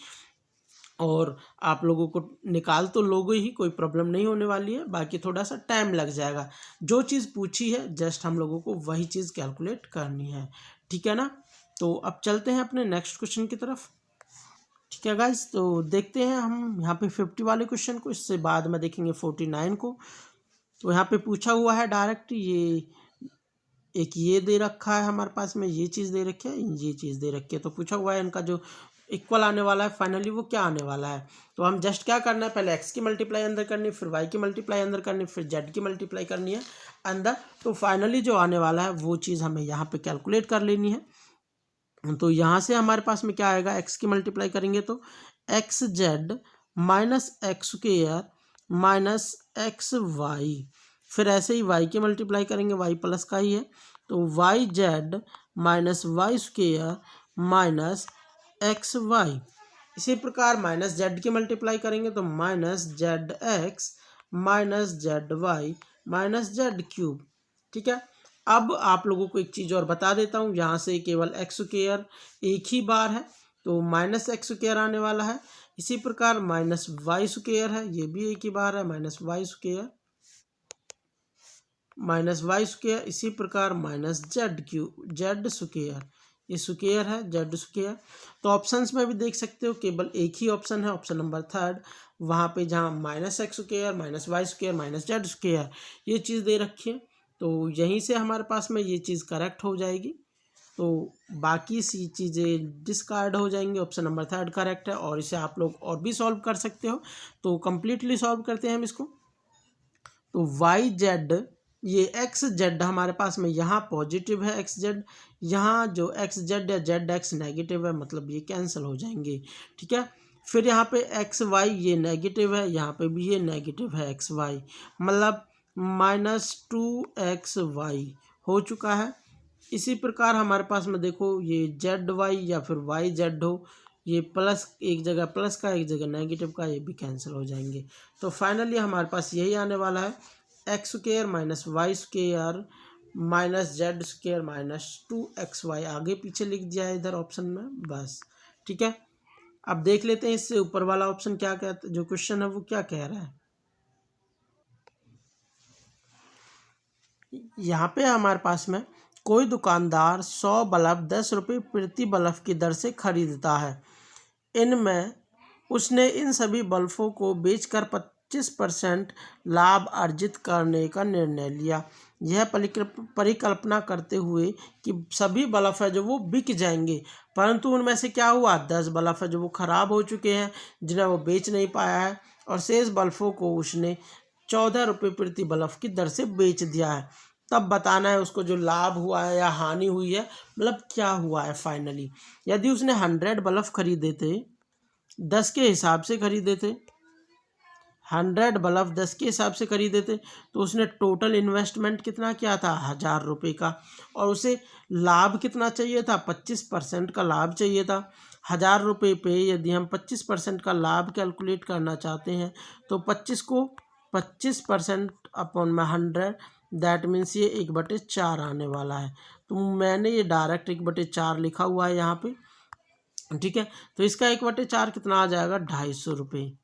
और आप लोगों को निकाल तो लोगे ही, कोई प्रॉब्लम नहीं होने वाली है, बाकी थोड़ा सा टाइम लग जाएगा। जो चीज़ पूछी है जस्ट हम लोगों को वही चीज़ कैलकुलेट करनी है, ठीक है ना। तो अब चलते हैं अपने नेक्स्ट क्वेश्चन की तरफ। ठीक है गाइस, तो देखते हैं हम यहाँ पे 50 वाले क्वेश्चन को, इससे बाद में देखेंगे 49 को। तो यहाँ पे पूछा हुआ है डायरेक्ट, ये दे रखा है हमारे पास में, ये चीज़ दे रखी है, ये चीज़ दे रखी है। तो पूछा हुआ है इनका जो इक्वल आने वाला है फाइनली वो क्या आने वाला है। तो हम जस्ट क्या करना है, पहले एक्स की मल्टीप्लाई अंदर करनी है, फिर वाई की मल्टीप्लाई अंदर करनी है, फिर जेड की मल्टीप्लाई करनी है अंदर। तो फाइनली जो आने वाला है वो चीज़ हमें यहाँ पे कैलकुलेट कर लेनी है। तो यहाँ से हमारे पास में क्या आएगा, एक्स की मल्टीप्लाई करेंगे तो x z minus x square minus x y, फिर ऐसे ही वाई की मल्टीप्लाई करेंगे, वाई प्लस का ही है तो y z minus Y square minus x y. इसी प्रकार माइनस जेड की मल्टीप्लाई करेंगे तो minus z x minus z y minus z cube. ठीक है, अब आप लोगों को एक चीज़ और बता देता हूँ, यहाँ से केवल एक्स स्क्वायर एक ही बार है तो माइनस एक्स स्क्वायर आने वाला है। इसी प्रकार माइनस वाई स्क्वायर है, ये भी एक ही बार है, minus Y square minus Y square. इसी प्रकार minus z cube, z square, ये स्क्वायर है जेड स्क्वायर। तो ऑप्शंस में भी देख सकते हो केवल एक ही ऑप्शन है, ऑप्शन नंबर 3 वहाँ पे जहाँ minus x square minus Y square minus z square ये चीज़ दे रखी है। तो यहीं से हमारे पास में ये चीज़ करेक्ट हो जाएगी। तो बाकी सी चीज़ें डिस्कार्ड हो जाएंगी, ऑप्शन नंबर 3 करेक्ट है। और इसे आप लोग और भी सॉल्व कर सकते हो। तो कम्प्लीटली सॉल्व करते हैं हम इसको। तो वाई जेड, ये एक्स जेड हमारे पास में यहाँ पॉजिटिव है, एक्स जेड यहाँ जो एक्स जेड या जेड एक्स नेगेटिव है, मतलब ये कैंसिल हो जाएंगे। ठीक है, फिर यहाँ पे एक्स वाई ये नेगेटिव है, यहाँ पे भी ये नेगेटिव है एक्स वाई, मतलब -2xy हो चुका है। इसी प्रकार हमारे पास में देखो ये जेड वाई या फिर वाई जेड हो, ये प्लस एक जगह प्लस का एक जगह नेगेटिव का, ये भी कैंसिल हो जाएंगे। तो फाइनली हमारे पास यही आने वाला है, x square minus Y square minus z square minus 2xy, आगे पीछे लिख दिया है इधर ऑप्शन में बस। ठीक है, अब देख लेते हैं इससे ऊपर वाला ऑप्शन क्या कहता है, जो क्वेश्चन है वो क्या कह रहा है। यहाँ पे हमारे पास में कोई दुकानदार 100 बल्ब 10 रुपये प्रति बल्ब की दर से खरीदता है। इनमें उसने इन सभी बल्बों को बेचकर 25% लाभ अर्जित करने का निर्णय लिया। यह परिकल्पना करते हुए कि सभी बल्ब है जो वो बिक जाएंगे, परंतु उनमें से क्या हुआ, 10 बल्ब है जो वो ख़राब हो चुके हैं जिन्हें वो बेच नहीं पाया है, और शेष बल्बों को उसने 14 रुपये प्रति बल्ब की दर से बेच दिया है। तब बताना है उसको जो लाभ हुआ है या हानि हुई है, मतलब क्या हुआ है फाइनली। यदि उसने 100 बल्ब खरीदे थे, 10 के हिसाब से खरीदे थे, 100 बल्ब 10 के हिसाब से खरीदे थे, तो उसने टोटल इन्वेस्टमेंट कितना किया था, 1000 रुपये का, और उसे लाभ कितना चाहिए था, 25% का लाभ चाहिए था। 1000 रुपये पे यदि हम 25% का लाभ कैलकुलेट करना चाहते हैं तो 25% अपॉन में 100, दैट मीन्स ये 1/4 आने वाला है। तो मैंने ये डायरेक्ट 1/4 लिखा हुआ है यहाँ पे। ठीक है, तो इसका 1/4 कितना आ जाएगा, 250 रुपये।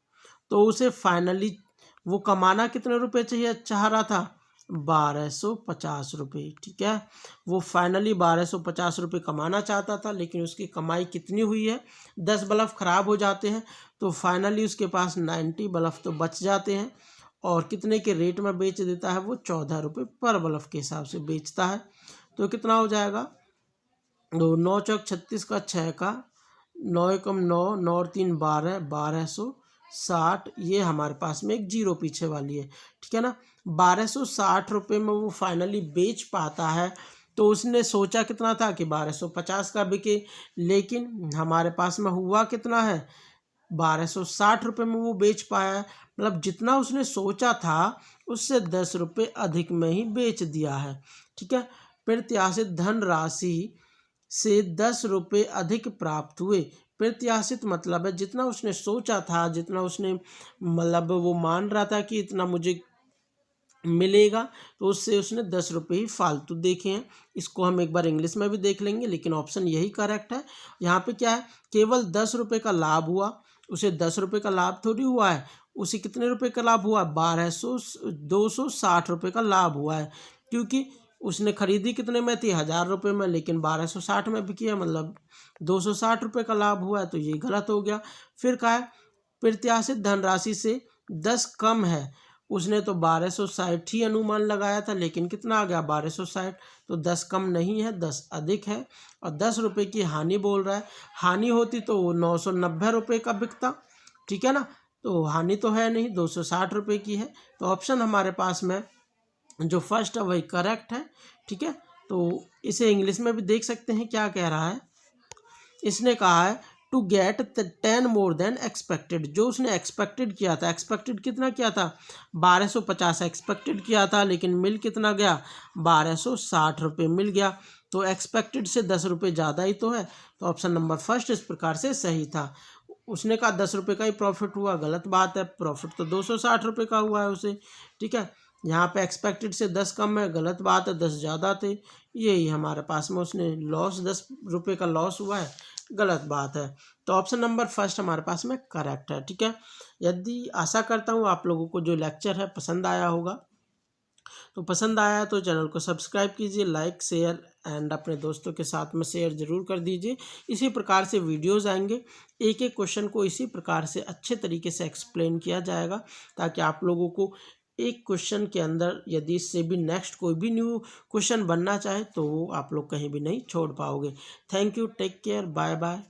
तो उसे फाइनली वो कमाना कितने रुपए चाहिए चाह रहा था, 1250 रुपये। ठीक है, वो फाइनली 1250 रुपये कमाना चाहता था, लेकिन उसकी कमाई कितनी हुई है, 10 बल्ब खराब हो जाते हैं तो फाइनली उसके पास 90 बल्ब तो बच जाते हैं, और कितने के रेट में बेच देता है वो, 14 रुपये पर बल्ब के हिसाब से बेचता है। तो कितना हो जाएगा, 9 चौक 36 का 6 का 9 एकम 9, 9 और 3 12, 1260, ये हमारे पास में एक जीरो पीछे वाली है। ठीक है ना, 1260 रुपये में वो फाइनली बेच पाता है। तो उसने सोचा कितना था कि 1250 का बिके, लेकिन हमारे पास में हुआ कितना है, 1260 रुपये में वो बेच पाया है, मतलब जितना उसने सोचा था उससे 10 रुपये अधिक में ही बेच दिया है। ठीक है, प्रत्याशित धनराशि से 10 रुपये अधिक प्राप्त हुए। प्रत्याशित मतलब है जितना उसने सोचा था, जितना उसने मतलब वो मान रहा था कि इतना मुझे मिलेगा, तो उससे उसने 10 रुपये ही फालतू देखे हैं। इसको हम एक बार इंग्लिश में भी देख लेंगे, लेकिन ऑप्शन यही करेक्ट है। यहाँ पे क्या है, केवल 10 रुपये का लाभ हुआ, उसे 10 रुपये का लाभ थोड़ी हुआ है, उसे कितने रुपए का लाभ हुआ? 260 रुपये का लाभ हुआ है, क्योंकि उसने खरीदी कितने में थी? 1000 रुपये में, लेकिन 1260 में बिकी है, मतलब 260 रुपये का लाभ हुआ है। तो ये गलत हो गया। फिर कहा है प्रत्याशित धनराशि से 10 कम है, उसने तो 1260 ही अनुमान लगाया था, लेकिन कितना आ गया? 1260। तो 10 कम नहीं है, 10 अधिक है, और 10 रुपये की हानि बोल रहा है। हानि होती तो वो 990 रुपये का बिकता, ठीक है ना। तो हानि तो है नहीं, 260 रुपये की है। तो ऑप्शन हमारे पास में जो फर्स्ट है वही करेक्ट है, ठीक है। तो इसे इंग्लिश में भी देख सकते हैं क्या कह रहा है। इसने कहा है to get 10 more than expected, जो उसने एक्सपेक्टेड किया था, एक्सपेक्टेड कितना किया था? 1250 एक्सपेक्टेड किया था, लेकिन मिल कितना गया? 1260 रुपये मिल गया। तो एक्सपेक्टेड से 10 रुपये ज़्यादा ही तो है। तो ऑप्शन नंबर फर्स्ट इस प्रकार से सही था। उसने कहा 10 रुपये का ही प्रॉफिट हुआ, गलत बात है, प्रॉफिट तो 260 रुपये का हुआ है उसे, ठीक है। यहाँ पे एक्सपेक्टेड से 10 कम है, गलत बात है, 10 ज़्यादा थे। यही हमारे पास में उसने लॉस 10 रुपये का लॉस हुआ है, गलत बात है। तो ऑप्शन नंबर फर्स्ट हमारे पास में करेक्ट है, ठीक है। यदि आशा करता हूँ आप लोगों को जो लेक्चर है पसंद आया होगा। तो पसंद आया तो चैनल को सब्सक्राइब कीजिए, लाइक शेयर एंड अपने दोस्तों के साथ में शेयर ज़रूर कर दीजिए। इसी प्रकार से वीडियोस आएंगे, एक एक क्वेश्चन को इसी प्रकार से अच्छे तरीके से एक्सप्लेन किया जाएगा, ताकि आप लोगों को एक क्वेश्चन के अंदर यदि इससे भी नेक्स्ट कोई भी न्यू क्वेश्चन बनना चाहे तो आप लोग कहीं भी नहीं छोड़ पाओगे। Thank you, take care, bye bye.